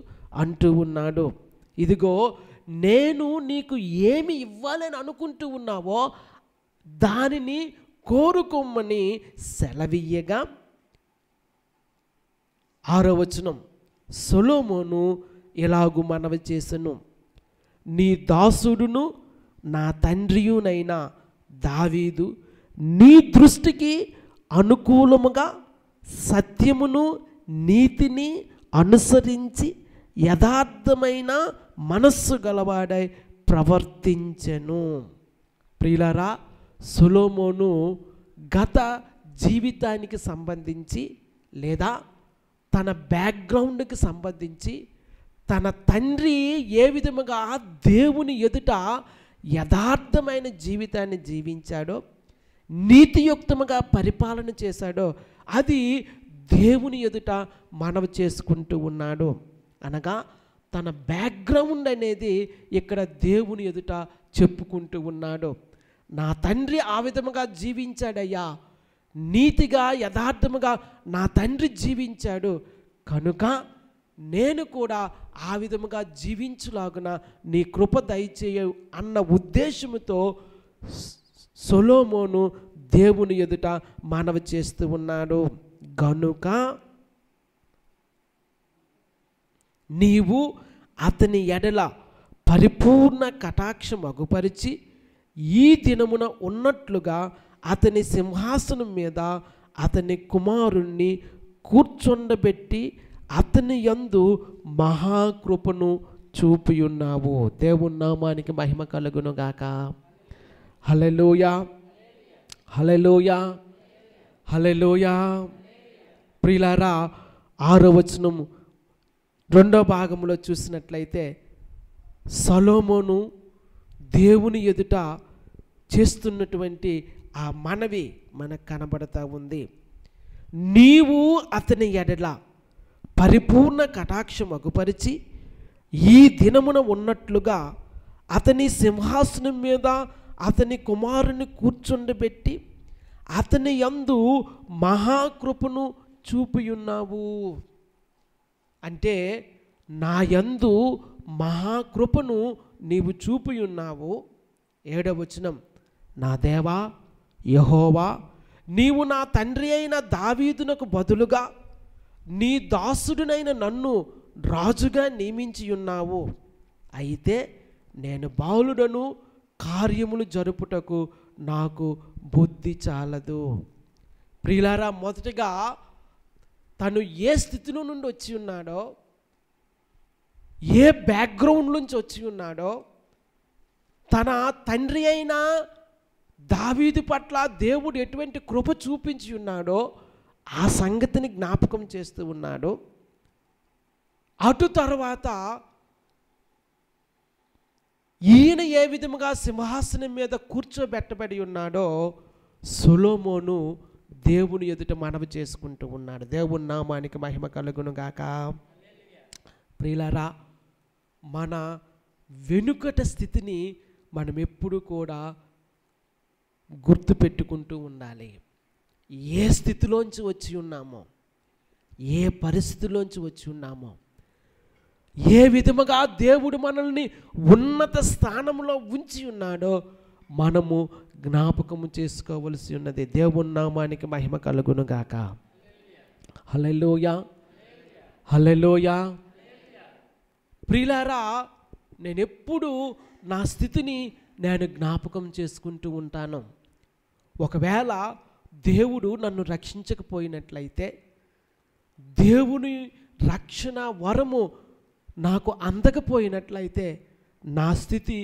అంటూ ఉన్నాడు, ఇదిగో నేను నీకు ఏమి ఇవ్వాలని అనుకుంటూ ఉన్నావో దానిని కోరుకోమని సెలవియ్యగా, 6వ వచనం, సొలొమోను ఇలాగు మనవి చేసెను, నీ దాసుడును నా తండ్రియునైన దావీదు నీ దృష్టికి అనుకూలముగా సత్యమును నీతిని అనుసరించి యథార్థమైన మనస్సు గలవాడై ప్రవర్తించెను. ప్రియులారా, సొలొమోను గత జీవితానికి సంబంధించి లేదా తన బ్యాక్గ్రౌండ్కి సంబంధించి తన తండ్రి ఏ విధముగా దేవుని ఎదుట యథార్థమైన జీవితాన్ని జీవించాడో, నీతియుక్తముగా పరిపాలన చేశాడో అది దేవుని ఎదుట మనవి చేసుకుంటూ ఉన్నాడు. అనగా తన బ్యాక్గ్రౌండ్ అనేది ఇక్కడ దేవుని ఎదుట చెప్పుకుంటూ ఉన్నాడు. నా తండ్రి ఆ విధముగా జీవించాడయ్యా, నీతిగా యథార్థముగా నా తండ్రి జీవించాడు కనుక నేను కూడా ఆ విధముగా జీవించులాగున నీ కృప దయచేయ అన్న ఉద్దేశముతో సొలొమోను దేవుని ఎదుట మనవి చేస్తూ ఉన్నాడు. గనుక నీవు అతని ఎడల పరిపూర్ణ కటాక్షం అగుపరిచి ఈ దినమున ఉన్నట్లుగా అతని సింహాసనం మీద అతని కుమారుణ్ణి కూర్చొండబెట్టి అతని యందు మహాకృపను చూపియున్నావు. దేవుని నామానికి మహిమ కలుగును గాక. హల్లెలూయా, హల్లెలూయా, హల్లెలూయా. ప్రియులారా, 6వ వచనం 2వ భాగంలో చూసినట్లయితే సొలొమోను దేవుని ఎదుట చేస్తున్నటువంటి ఆ మనవి మనకు కనబడతా ఉంది. నీవు అతని ఎడల పరిపూర్ణ కటాక్షం అగుపరిచి ఈ దినమున ఉన్నట్లుగా అతని సింహాసనం మీద అతని కుమారుని కూర్చుండబెట్టి అతని యందు మహాకృపను చూపియున్నావు. అంటే నా యందు మహాకృపను నీవు చూపియున్నావు. 7వ వచనం, నా దేవా యెహోవా, నీవు నా తండ్రి అయిన దావీదునకు బదులుగా నీ దాసుడునైన నన్ను రాజుగా నియమించి ఉన్నావు. అయితే నేను బాలుడను, కార్యములు జరుపుటకు నాకు బుద్ధి చాలదు. ప్రియులారా, మొదటగా తను ఏ స్థితిలో నుండి వచ్చి ఉన్నాడో, ఏ బ్యాక్గ్రౌండ్ నుంచి వచ్చి ఉన్నాడో, తన తండ్రి అయిన దావీదు పట్ల దేవుడు ఎటువంటి కృప చూపించి ఉన్నాడో ఆ సంగతిని జ్ఞాపకం చేస్తూ ఉన్నాడు. అటు తర్వాత ఈయన ఏ విధముగా సింహాసనం మీద కూర్చోబెట్టబడి ఉన్నాడో సొలొమోను దేవుని ఎదుట మనవి చేసుకుంటూ ఉన్నాడు. దేవుని నామానికి మహిమ కలుగును గాక. ప్రియులారా, మన వెనుకట స్థితిని మనం ఎప్పుడు కూడా గుర్తుపెట్టుకుంటూ ఉండాలి. ఏ స్థితిలోంచి వచ్చి ఉన్నామో, ఏ పరిస్థితిలోంచి వచ్చి ఉన్నామో, ఏ విధముగా దేవుడు మనల్ని ఉన్నత స్థానంలో ఉంచి ఉన్నాడో మనము జ్ఞాపకము చేసుకోవలసి ఉన్నది. దేవుని నామానికి మహిమ కలుగును గాక. హల్లెలూయా, హల్లెలూయా. ప్రియులారా, నేను ఎప్పుడు నా స్థితిని నేను జ్ఞాపకం చేసుకుంటూ ఉంటాను. ఒకవేళ దేవుడు నన్ను రక్షించకపోయినట్లయితే, దేవుని రక్షణ వరము నాకు అందకపోయినట్లయితే నా స్థితి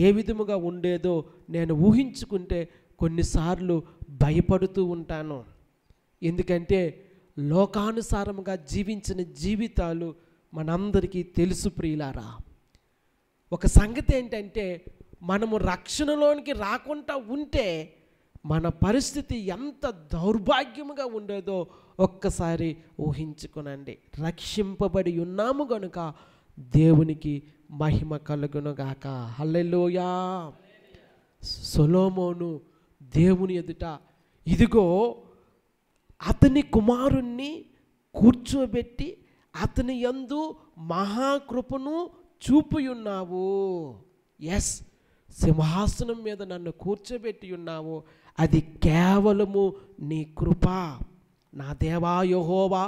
ఏ విధముగా ఉండేదో నేను ఊహించుకుంటే కొన్నిసార్లు భయపడుతూ ఉంటాను. ఎందుకంటే లోకానుసారముగా జీవించిన జీవితాలు మనందరికీ తెలుసు. ప్రియులారా, ఒక సంగతి ఏంటంటే మనము రక్షణలోనికి రాకుండా ఉంటే మన పరిస్థితి ఎంత దౌర్భాగ్యముగా ఉండేదో ఒక్కసారి ఊహించుకునండి. రక్షింపబడి ఉన్నాము గనుక దేవునికి మహిమ కలుగునుగాక. హల్లెలూయా. సొలొమోను దేవుని ఎదుట ఇదిగో అతని కుమారుణ్ణి కూర్చోబెట్టి అతని యందు మహాకృపను చూపియున్నావు. ఎస్, సింహాసనం మీద నన్ను కూర్చోబెట్టి ఉన్నావు, అది కేవలము నీ కృప. నా దేవా యెహోవా,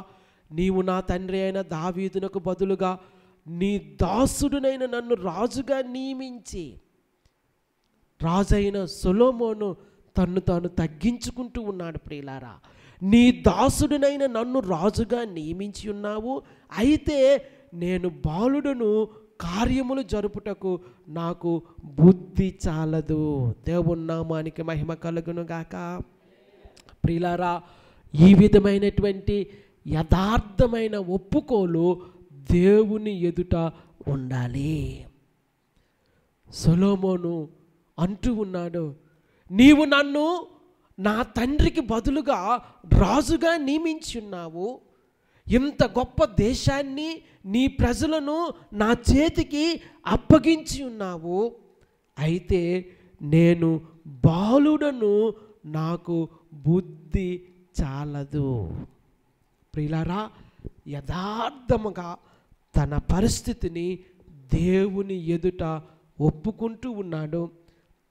నీవు నా తండ్రి అయిన దావీదునకు బదులుగా నీ దాసుడునైన నన్ను రాజుగా నియమించి, రాజైన సొలొమోను తన్ను తాను తగ్గించుకుంటూ ఉన్నాడు. ప్రియులారా, నీ దాసుడునైన నన్ను రాజుగా నియమించి ఉన్నావు, అయితే నేను బాలుడను, కార్యములు జరుపుటకు నాకు బుద్ధి చాలదు. దేవుని నామానికి మహిమ కలుగును గాక. ప్రియులారా, ఈ విధమైనటువంటి యథార్థమైన ఒప్పుకోలు దేవుని ఎదుట ఉండాలి. సొలొమోను అంటూ ఉన్నాడు, నీవు నన్ను నా తండ్రికి బదులుగా రాజుగా నియమించి ఉన్నావు, ఇంత గొప్ప దేశాన్ని, నీ ప్రజలను నా చేతికి అప్పగించి ఉన్నావు, అయితే నేను బాలుడను, నాకు బుద్ధి చాలదు. ప్రియులారా, యథార్థముగా తన పరిస్థితిని దేవుని ఎదుట ఒప్పుకుంటూ ఉన్నాడు,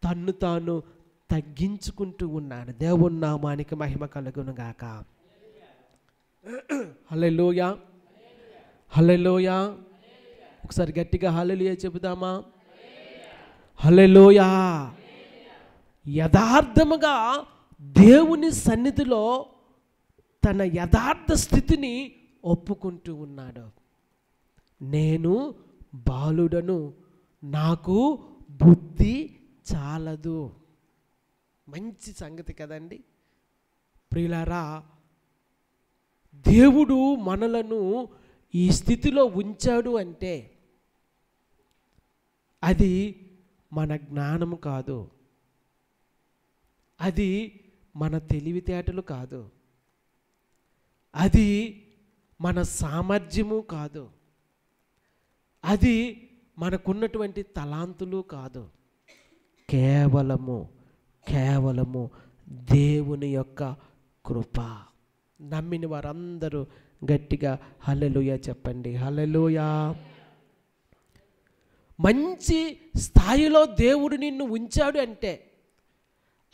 తన్ను తాను తగ్గించుకుంటూ ఉన్నాడు. దేవుని నామానికి మహిమ కలుగును గాక. హల్లెలూయా, హల్లెలూయా. ఒకసారి గట్టిగా హల్లెలూయా చెబుదామా? హల్లెలూయా. యథార్థముగా దేవుని సన్నిధిలో తన యథార్థ స్థితిని ఒప్పుకుంటూ ఉన్నాడు. నేను బాలుడను, నాకు బుద్ధి చాలదు. మంచి సంగతి కదండి ప్రియులారా. దేవుడు మనలను ఈ స్థితిలో ఉంచాడు అంటే అది మన జ్ఞానము కాదు, అది మన తెలివితేటలు కాదు, అది మన సామర్థ్యము కాదు, అది మనకున్నటువంటి తలాంతులు కాదు. కేవలము దేవుని యొక్క కృప. నమ్మిన వారందరూ గట్టిగా హల్లెలూయా చెప్పండి. హల్లెలూయా. మంచి స్థాయిలో దేవుడు నిన్ను ఉంచాడు అంటే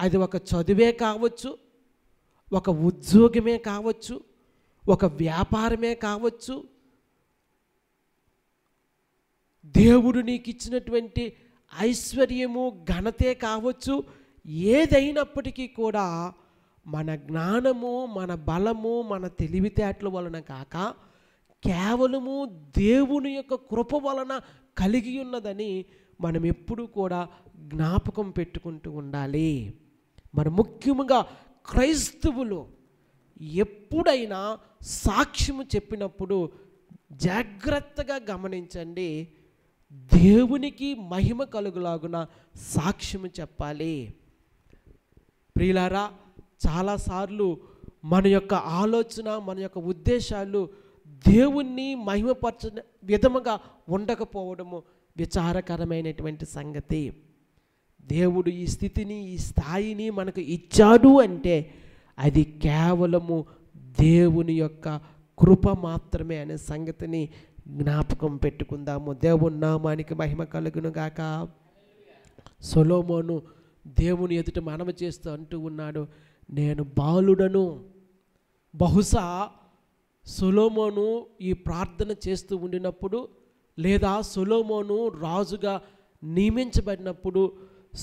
అది ఒక చదువే కావచ్చు, ఒక ఉద్యోగమే కావచ్చు, ఒక వ్యాపారమే కావచ్చు, దేవుడు నీకు ఇచ్చినటువంటి ఐశ్వర్యము, ఘనతే కావచ్చు. ఏదైనప్పటికీ కూడా మన జ్ఞానము, మన బలము, మన తెలివితేటల వలన కాక కేవలము దేవుని యొక్క కృప వలన కలిగి ఉన్నదని మనం ఎప్పుడూ కూడా జ్ఞాపకం పెట్టుకుంటూ ఉండాలి. మన ముఖ్యంగా క్రైస్తవులు ఎప్పుడైనా సాక్ష్యము చెప్పినప్పుడు జాగ్రత్తగా గమనించండి. దేవునికి మహిమ కలుగులాగున సాక్ష్యము చెప్పాలి. ప్రియులారా, చాలాసార్లు మన యొక్క ఆలోచన, మన యొక్క ఉద్దేశాలు దేవుణ్ణి మహిమపరచ విధముగా ఉండకపోవడము విచారకరమైనటువంటి సంగతి. దేవుడు ఈ స్థితిని, ఈ స్థాయిని మనకు ఇచ్చాడు అంటే అది కేవలము దేవుని యొక్క కృప మాత్రమే అనే సంగతిని జ్ఞాపకం పెట్టుకుందాము. దేవుని నామానికి మహిమ కలుగును గాక. సొలొమోను దేవుని ఎదుట మనవి చేస్తూ అంటూ ఉన్నాడు, నేను బాలుడను. బహుశా సొలొమోను ఈ ప్రార్థన చేస్తూ ఉండినప్పుడు, లేదా సొలొమోను రాజుగా నియమించబడినప్పుడు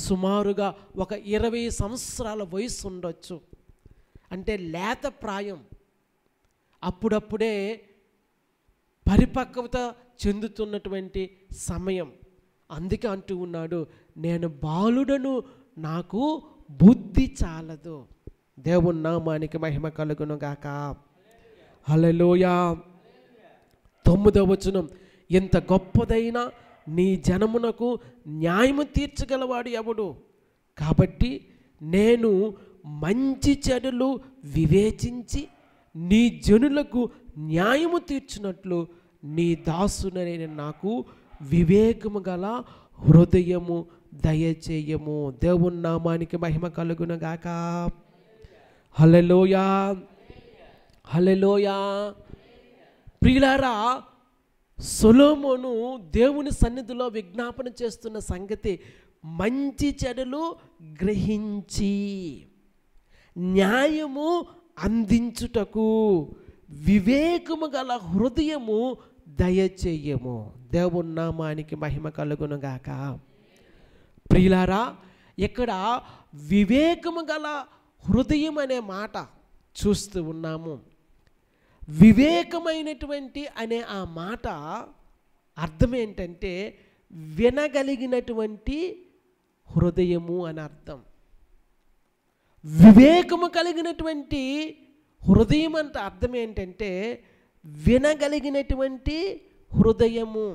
సుమారుగా ఒక 20 సంవత్సరాల వయసు ఉండొచ్చు. అంటే లేత ప్రాయం, అప్పుడప్పుడే పరిపక్వత చెందుతున్నటువంటి సమయం. అందుకే అంటూ ఉన్నాడు, నేను బాలుడను, నాకు బుద్ధి చాలదు. దేవుని నామానికి మహిమ కలుగును గాక. హల్లెలూయా. 9వ వచనం, ఎంత గొప్పదైన నీ జనమునకు న్యాయము తీర్చగలవాడు ఎవడు? కాబట్టి నేను మంచి చెడులు వివేచించి నీ జనులకు న్యాయము తీర్చినట్లు నీ దాసునైన నాకు వివేకము గల హృదయము దయచేయము. దేవుని నామానికి మహిమ కలుగును గాక. హల్లెలూయా, హల్లెలూయా. ప్రియులారా, సొలొమోను దేవుని సన్నిధిలో విజ్ఞాపన చేస్తున్న సంగతి మంచి చెడులు గ్రహించి న్యాయము అందించుటకు వివేకము గల హృదయము దయచేయము. దేవుని నామానికి మహిమ కలుగును గాక. ప్రియులారా, ఇక్కడ వివేకము గల హృదయం అనే మాట చూస్తూ ఉన్నాము. వివేకమైనటువంటి అనే ఆ మాట అర్థం ఏంటంటే వినగలిగినటువంటి హృదయము అని అర్థం. వివేకము కలిగినటువంటి హృదయం అంటే అర్థం ఏంటంటే వినగలిగినటువంటి హృదయము.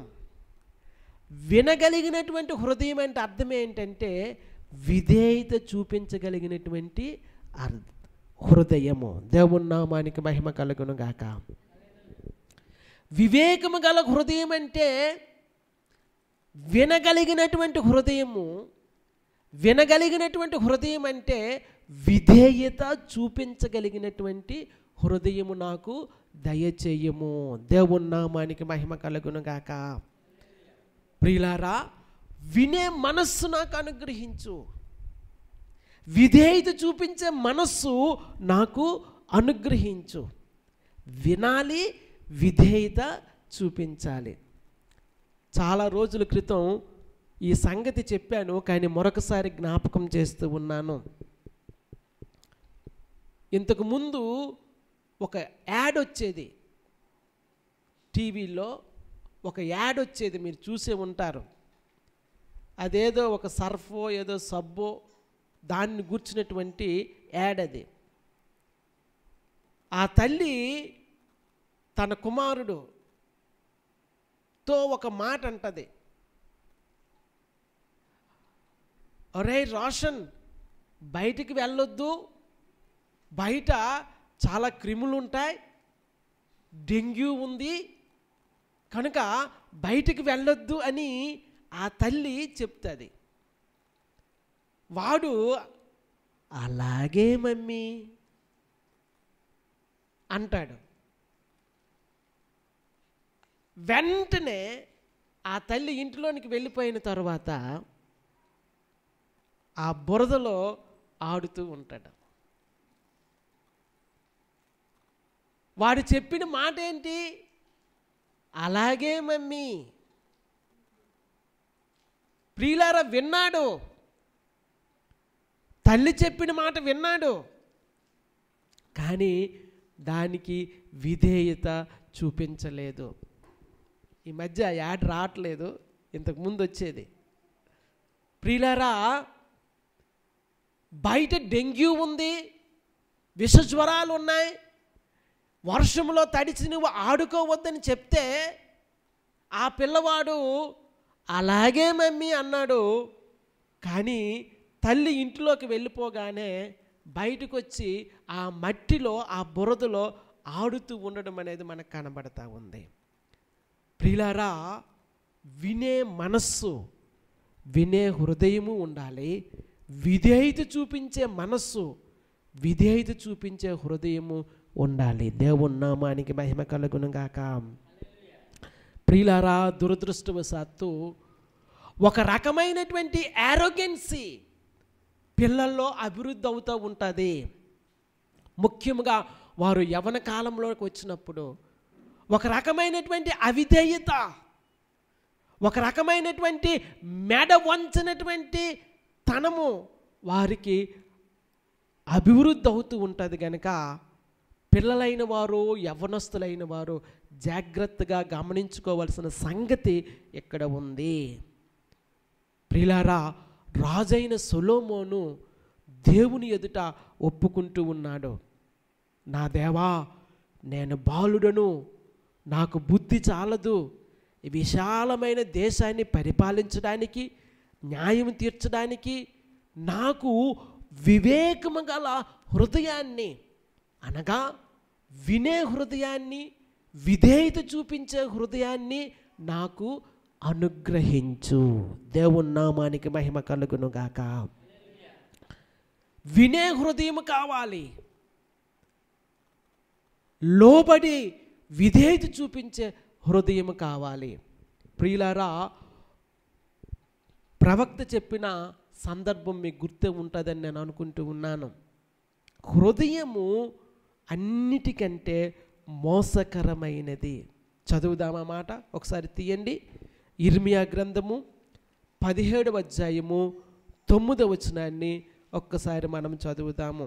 వినగలిగినటువంటి హృదయం అంటే అర్థం ఏంటంటే విధేయత చూపించగలిగినటువంటి హృదయము. దేవుని నామానికి మహిమ కలుగును గాక. వివేకము గల హృదయం అంటే వినగలిగినటువంటి హృదయము. వినగలిగినటువంటి హృదయం అంటే విధేయత చూపించగలిగినటువంటి హృదయము నాకు దయచేయము. దేవుని నామానికి మహిమ కలుగును గాక. ప్రియులారా, వినే మనస్సు నాకు అనుగ్రహించు. విధేయత చూపించే మనస్సు నాకు అనుగ్రహించు. వినాలి, విధేయత చూపించాలి. చాలా రోజుల క్రితం ఈ సంగతి చెప్పాను, కానీ మరొకసారి జ్ఞాపకం చేస్తూ ఉన్నాను. ఇంతకుముందు ఒక యాడ్ వచ్చేది టీవీలో, ఒక యాడ్ వచ్చేది, మీరు చూసే ఉంటారు. అదేదో ఒక సర్ఫో ఏదో సబ్బో దాన్ని గుర్చినటువంటి యాడ్ అది. ఆ తల్లి తన కుమారుడుతో ఒక మాట అంటది, ఒరే రోషన్, బయటికి వెళ్ళొద్దు, బయట చాలా క్రిములు ఉంటాయి, డెంగ్యూ ఉంది కనుక బయటికి వెళ్ళొద్దు అని ఆ తల్లి చెప్తుంది. వాడు అలాగే మమ్మీ అంటాడు. వెంటనే ఆ తల్లి ఇంట్లోనికి వెళ్ళిపోయిన తర్వాత ఆ బురదలో ఆడుతూ ఉంటాడు. వాడు చెప్పిన మాట ఏంటి? అలాగే మమ్మీ. ప్రియులారా, విన్నాడు, తల్లి చెప్పిన మాట విన్నాడు, కానీ దానికి విధేయత చూపించలేదు. ఈ మధ్య యాడ్ రావట్లేదు, ఇంతకుముందు వచ్చేది. ప్రియులారా, బయట డెంగ్యూ ఉంది, విష జ్వరాలు ఉన్నాయి, వర్షంలో తడిచి నువ్వు ఆడుకోవద్దని చెప్తే ఆ పిల్లవాడు అలాగే మమ్మీ అన్నాడు. కానీ తల్లి ఇంట్లోకి వెళ్ళిపోగానే బయటకు వచ్చి ఆ మట్టిలో ఆ బురదలో ఆడుతూ ఉండడం అనేది మనకు కనబడతా ఉంది. ప్రియులారా, వినే మనస్సు, వినే హృదయము ఉండాలి. విధేయత చూపించే మనస్సు, విధేయత చూపించే హృదయము ఉండాలి. దేవుని నామానికి మహిమ కలుగును గాక. ప్రియులారా, దురదృష్టవశాత్తు ఒక రకమైనటువంటి యారోగెన్సీ పిల్లల్లో అభివృద్ధి అవుతూ ఉంటుంది. ముఖ్యంగా వారు యవ్వన కాలంలోకి వచ్చినప్పుడు ఒక రకమైనటువంటి అవిధేయత, ఒక రకమైనటువంటి మెడ వంచినటువంటి తనము వారికి అభివృద్ధి అవుతూ ఉంటుంది. కనుక పిల్లలైన వారు, యవ్వనస్తులైన వారు జాగ్రత్తగా గమనించుకోవాల్సిన సంగతి ఇక్కడ ఉంది. ప్రియులారా, రాజైన సొలొమోను దేవుని ఎదుట ఒప్పుకుంటూ ఉన్నాడు, నా దేవా, నేను బాలుడను, నాకు బుద్ధి చాలదు, ఈ విశాలమైన దేశాన్ని పరిపాలించడానికి, న్యాయం తీర్చడానికి నాకు వివేకము గల హృదయాన్ని, అనగా వినే హృదయాన్ని, విధేయత చూపించే హృదయాన్ని నాకు అనుగ్రహించు. దేవుని నామానికి మహిమ కలుగును గాక. వినే హృదయం కావాలి, లోబడి విధేయత చూపించే హృదయం కావాలి. ప్రియులారా, ప్రవక్త చెప్పిన సందర్భం మీకు గుర్తే ఉంటుందని నేను అనుకుంటూ ఉన్నాను. హృదయము అన్నిటికంటే మోసకరమైనది. చదువుదామా మాట? ఒకసారి తీయండి. ఇర్మియా గ్రంథము 17వ అధ్యాయము 9వ వచనాన్ని ఒక్కసారి మనం చదువుదాము.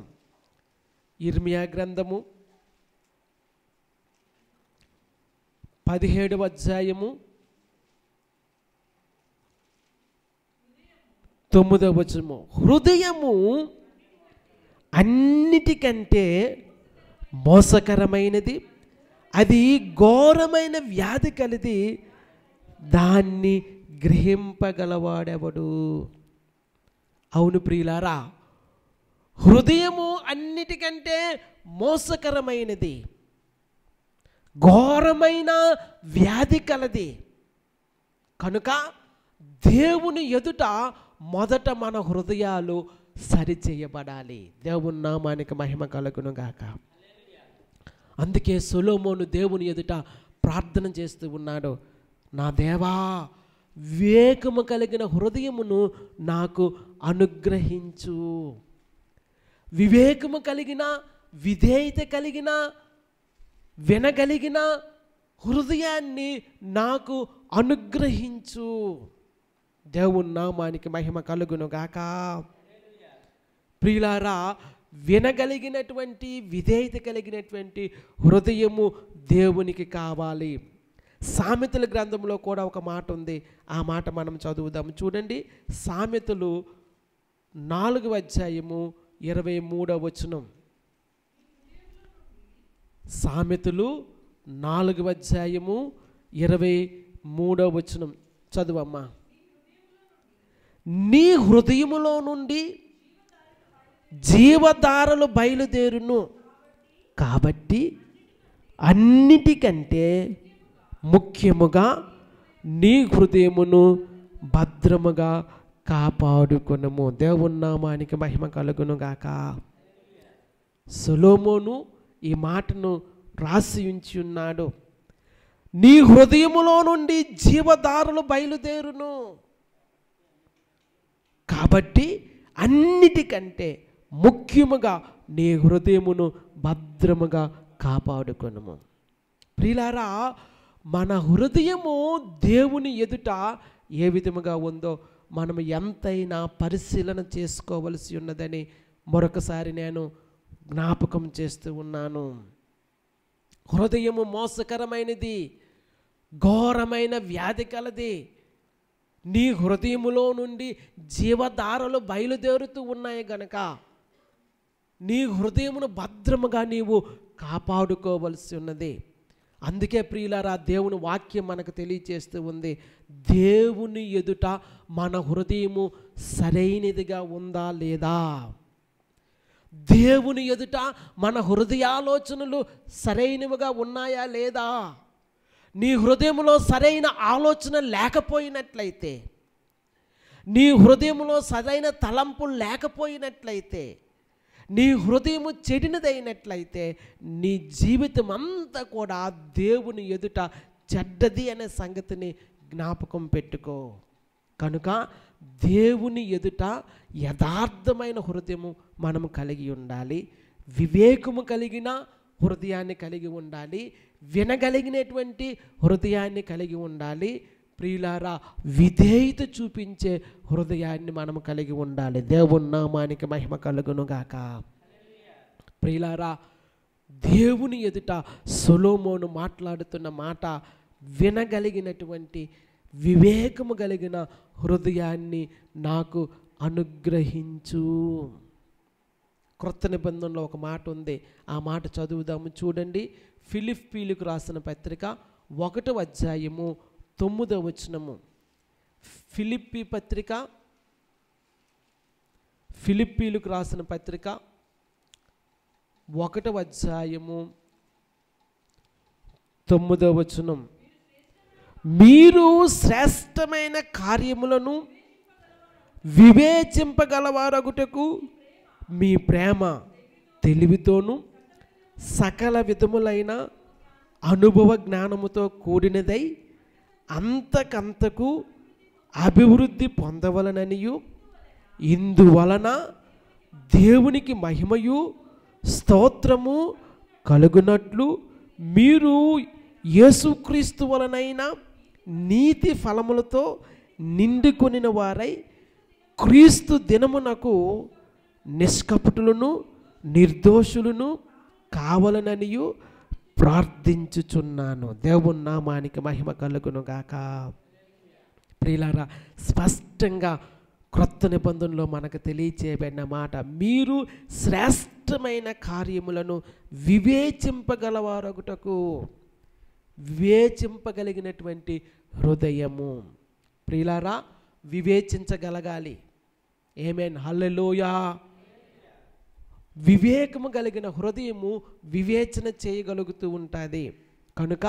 ఇర్మియా గ్రంథము 17వ అధ్యాయము 9వ వచనము. హృదయము అన్నిటికంటే మోసకరమైనది, అది ఘోరమైన వ్యాధి కలిది, దాన్ని గ్రహింపగలవాడెవడు? అవును ప్రియులారా, హృదయము అన్నిటికంటే మోసకరమైనది, ఘోరమైన వ్యాధి కలది. కనుక దేవుని ఎదుట మొదట మన హృదయాలు సరిచేయబడాలి. దేవుని నామానికి మహిమ కలుగును గాక. అందుకే సొలొమోను దేవుని ఎదుట ప్రార్థన చేస్తూ ఉన్నాడు. నా దేవా, వివేకము కలిగిన హృదయమును నాకు అనుగ్రహించు. వివేకము కలిగిన, విధేయత కలిగిన, వినగలిగిన హృదయాన్ని నాకు అనుగ్రహించు. దేవుని నామానికి మహిమ కలుగును గాక. ప్రియులారా, వినగలిగినటువంటి, విధేయత కలిగినటువంటి హృదయము దేవునికి కావాలి. సామెతల గ్రంథంలో కూడా ఒక మాట ఉంది. ఆ మాట మనం చదువుదాము. చూడండి, సామెతలు 4వ అధ్యాయము 23వ వచనం. సామెతలు 4వ అధ్యాయము 23వ వచనం చదువమ్మా. నీ హృదయములో నుండి జీవధారలు బయలుదేరును, కాబట్టి అన్నిటికంటే ముఖ్యముగా నీ హృదయమును భద్రముగా కాపాడుకొనుము. దేవుని నామానికి మహిమ కలుగును గాక. సొలొమోను ఈ మాటను రాసి ఉంచి ఉన్నాడు. నీ హృదయములో నుండి జీవధారలు బయలుదేరును, కాబట్టి అన్నిటికంటే ముఖ్యముగా నీ హృదయమును భద్రముగా కాపాడుకొనుము. ప్రియులారా, మన హృదయము దేవుని ఎదుట ఏ విధముగా ఉందో మనం ఎంతైనా పరిశీలన చేసుకోవలసి ఉన్నదని మరొకసారి నేను జ్ఞాపకం చేస్తూ ఉన్నాను. హృదయము మోసకరమైనది, ఘోరమైన వ్యాధి కలది. నీ హృదయములో నుండి జీవధారలు బయలుదేరుతూ ఉన్నాయి గనక నీ హృదయమును భద్రముగా నీవు కాపాడుకోవలసి ఉన్నది. అందుకే ప్రియులారా, దేవుని వాక్యం మనకు తెలియచేస్తూ ఉంది, దేవుని ఎదుట మన హృదయము సరైనదిగా ఉందా లేదా, దేవుని ఎదుట మన హృదయాలోచనలు సరైనవిగా ఉన్నాయా లేదా. నీ హృదయంలో సరైన ఆలోచన లేకపోయినట్లయితే, నీ హృదయంలో సరైన తలంపులు లేకపోయినట్లయితే, నీ హృదయము చెడినదైనట్లయితే నీ జీవితం అంతా కూడా దేవుని ఎదుట చెడ్డది అనే సంగతిని జ్ఞాపకం పెట్టుకో. కనుక దేవుని ఎదుట యథార్థమైన హృదయము మనము కలిగి ఉండాలి, వివేకము కలిగిన హృదయాన్ని కలిగి ఉండాలి, వినగలిగినటువంటి హృదయాన్ని కలిగి ఉండాలి. ప్రియులారా, విధేయత చూపించే హృదయాన్ని మనము కలిగి ఉండాలి. దేవుని నామానికి మహిమ కలుగును గాక. ప్రియులారా, దేవుని ఎదుట సొలొమోను మాట్లాడుతున్న మాట, వినగలిగినటువంటి వివేకము కలిగిన హృదయాన్ని నాకు అనుగ్రహించు. క్రొత్త నిబంధనలో ఒక మాట ఉంది, ఆ మాట చదువుదాము. చూడండి, ఫిలిప్పీలకు రాసిన పత్రిక 1వ అధ్యాయము 9వ వచనము. ఫిలిప్పీ పత్రిక, ఫిలిప్పీలకు రాసిన పత్రిక 1వ అధ్యాయము 9వ వచనం. మీరు శ్రేష్టమైన కార్యములను వివేచింపగలవారగుటకు మీ ప్రేమ తెలివితోను సకల విధములైన అనుభవ జ్ఞానముతో కూడినదై అంతకంతకు అభివృద్ధి పొందవలననియు, ఇందువలన దేవునికి మహిమయు స్తోత్రము కలుగునట్లు మీరు యేసుక్రీస్తు వలనైనా నీతి ఫలములతో నిండుకొనిన వారై క్రీస్తు దినమునకు నిష్కపటులను నిర్దోషులను కావాలననియు ప్రార్థించుచున్నాను. దేవుని నామానికి మహిమ కలుగును గాక. ప్రియులారా, స్పష్టంగా క్రొత్త నిబంధనలో మనకు తెలియచేయబడిన మాట, మీరు శ్రేష్టమైన కార్యములను వివేచింపగలవారొకటకు, వివేచింపగలిగినటువంటి హృదయము. ప్రియులారా, వివేచించగలగాలి. ఆమేన్, హల్లెలూయా. వివేకము కలిగిన హృదయము వివేచన చేయగలుగుతూ ఉంటుంది. కనుక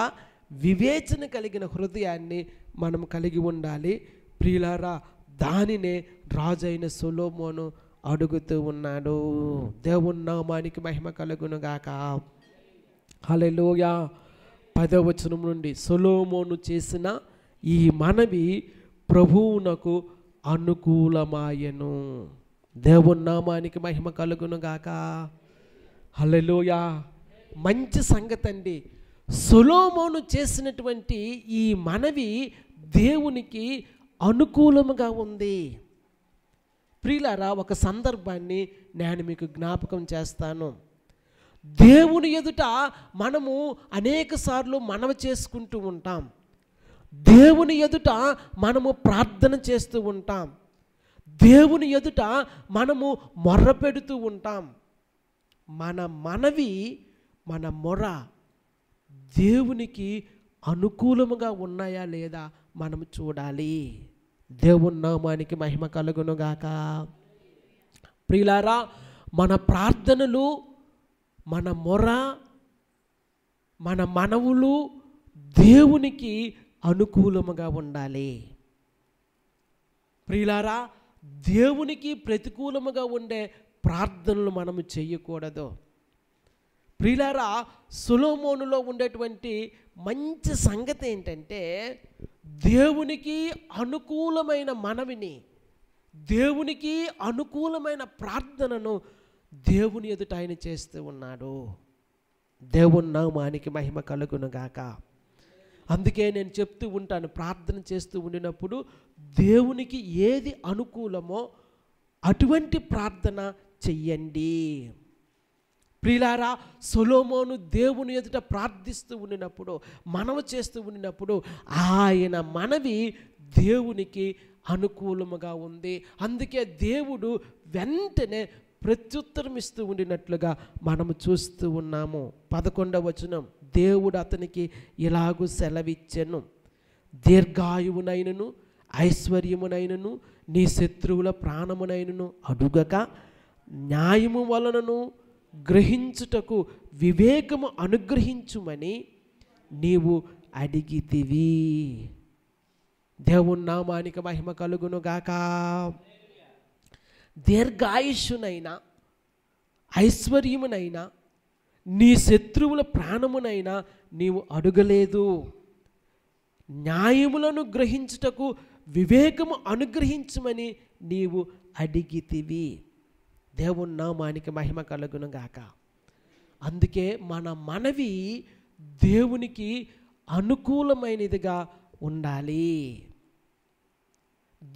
వివేచన కలిగిన హృదయాన్ని మనం కలిగి ఉండాలి. ప్రియులారా, దానినే రాజైన సొలొమోను అడుగుతూ ఉన్నాడు. దేవుని నామానికి మహిమ కలుగును గాక. హల్లెలూయా. 10వ వచనం నుండి, సొలొమోను చేసిన ఈ మనవి ప్రభువునకు అనుకూలమాయెను. దేవుని నామానికి మహిమ కలుగును గాక. హల్లెలూయా. మంచి సంగతి అండి. సొలొమోను చేసినటువంటి ఈ మనవి దేవునికి అనుకూలముగా ఉంది. ప్రియులారా, ఒక సందర్భాన్ని నేను మీకు జ్ఞాపకం చేస్తాను. దేవుని ఎదుట మనము అనేక సార్లు మనవి చేసుకుంటూ ఉంటాం. దేవుని ఎదుట మనము ప్రార్థన చేస్తూ ఉంటాం. దేవుని ఎదుట మనము మొర్ర పెడుతూ ఉంటాం. మన మనవి, మన మొర దేవునికి అనుకూలముగా ఉన్నాయా లేదా మనం చూడాలి. దేవుని నామానికి మహిమ కలుగును గాక. ప్రియులారా, మన ప్రార్థనలు, మన మొర, మన మనవులు దేవునికి అనుకూలముగా ఉండాలి. ప్రియులారా, దేవునికి ప్రతికూలముగా ఉండే ప్రార్థనలు మనము చేయకూడదు. ప్రియులారా, సొలొమోనులో ఉండేటువంటి మంచి సంగతి ఏంటంటే, దేవునికి అనుకూలమైన మనవిని, దేవునికి అనుకూలమైన ప్రార్థనను దేవుని ఎదుట ఆయన చేస్తూ ఉన్నాడు. దేవుని నామానికి మహిమ కలుగును గాక. అందుకే నేను చెప్తూ ఉంటాను, ప్రార్థన చేస్తూ ఉండినప్పుడు దేవునికి ఏది అనుకూలమో అటువంటి ప్రార్థన చెయ్యండి. ప్రియులారా, సొలొమోను దేవుని ఎదుట ప్రార్థిస్తూ ఉండినప్పుడు, మనవి చేస్తూ ఉండినప్పుడు ఆయన మనవి దేవునికి అనుకూలముగా ఉంది. అందుకే దేవుడు వెంటనే ప్రత్యుత్తరం ఇస్తూ ఉండినట్లుగా మనము చూస్తూ ఉన్నాము. 11వ వచనం, దేవుడు అతనికి ఇలాగూ సెలవిచ్చెను, దీర్ఘాయువునైనను ఐశ్వర్యమునైనను నీ శత్రువుల ప్రాణమునైనను అడుగక న్యాయము వలనను గ్రహించుటకు వివేకము అనుగ్రహించుమని నీవు అడిగితివి. దేవుని నామానికి మహిమ కలుగును గాక. దీర్ఘాయుష్యునైనా ఐశ్వర్యమునైనా నీ శత్రువుల ప్రాణమునైనా నీవు అడుగలేదు. న్యాయములను గ్రహించుటకు వివేకము అనుగ్రహించుమని నీవు అడిగితివి. దేవుని నామానికి మహిమ కలుగును గాక. అందుకే మన మనవి దేవునికి అనుకూలమైనదిగా ఉండాలి.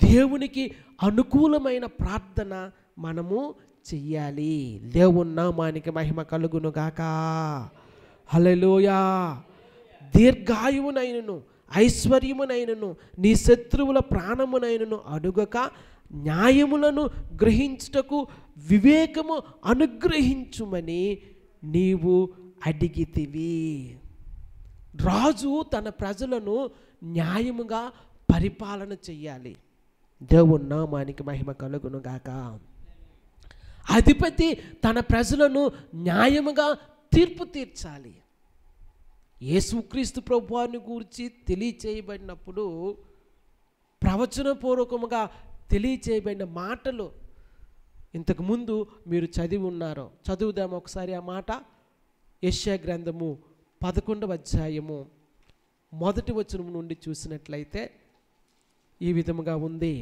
దేవునికి అనుకూలమైన ప్రార్థన మనము చెయ్యాలి. దేవుని నామానికి మహిమ కలుగును గాక. హల్లెలూయా. దీర్ఘాయువునైనను ఐశ్వర్యమునైనను నీ శత్రువుల ప్రాణమునైనను అడుగక న్యాయములను గ్రహించుటకు వివేకము అనుగ్రహించుమని నీవు అడిగితివి. రాజు తన ప్రజలను న్యాయముగా పరిపాలన చెయ్యాలి. దేవుని నామానికి మహిమ కలుగును గాక. అధిపతి తన ప్రజలను న్యాయముగా తీర్పు తీర్చాలి. యేసుక్రీస్తు ప్రభువాన్ని గురించి తెలియచేయబడినప్పుడు ప్రవచనపూర్వకముగా తెలియచేయబడిన మాటలు ఇంతకుముందు మీరు చదివి ఉన్నారు. చదువుదాము ఒకసారి ఆ మాట. యెషయా గ్రంథము 11వ అధ్యాయము 1వ వచనం నుండి చూసినట్లయితే ఈ విధముగా ఉంది.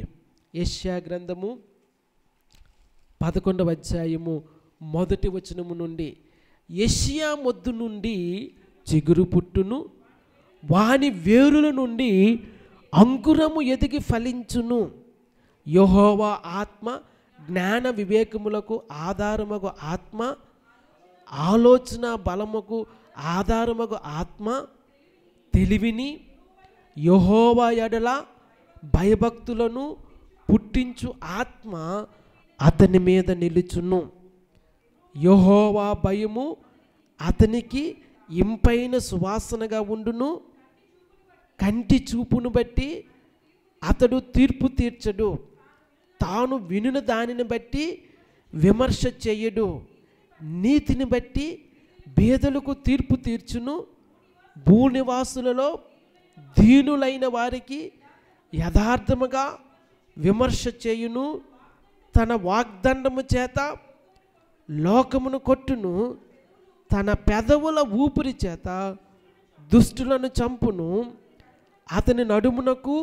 యెషయా గ్రంథము 11వ అధ్యాయము 1వ వచనము నుండి, యెషయా మొద్దు నుండి చిగురు పుట్టును, వాని వేరుల నుండి అంకురము ఎదిగి ఫలించును. యెహోవా ఆత్మ జ్ఞాన వివేకములకు ఆధారమగు ఆత్మ, ఆలోచన బలముకు ఆధారమగు ఆత్మ, తెలివిని యెహోవా ఎడల భయభక్తులను పుట్టించు ఆత్మ అతని మీద నిలుచును. యెహోవా భయము అతనికి ఇంపైన సువాసనగా ఉండును. కంటి చూపును బట్టి అతడు తీర్పు తీర్చడు, తాను వినున దానిని బట్టి విమర్శ చేయడు. నీతిని బట్టి బేదలకు తీర్పు తీర్చును. భూనివాసులలో దీనులైన వారికి యథార్థముగా విమర్శ చేయును. తన వాగ్దండము చేత లోకమును కొట్టును. తన పెదవుల ఊపిరి చేత దుష్టులను చంపును. అతని నడుమునకు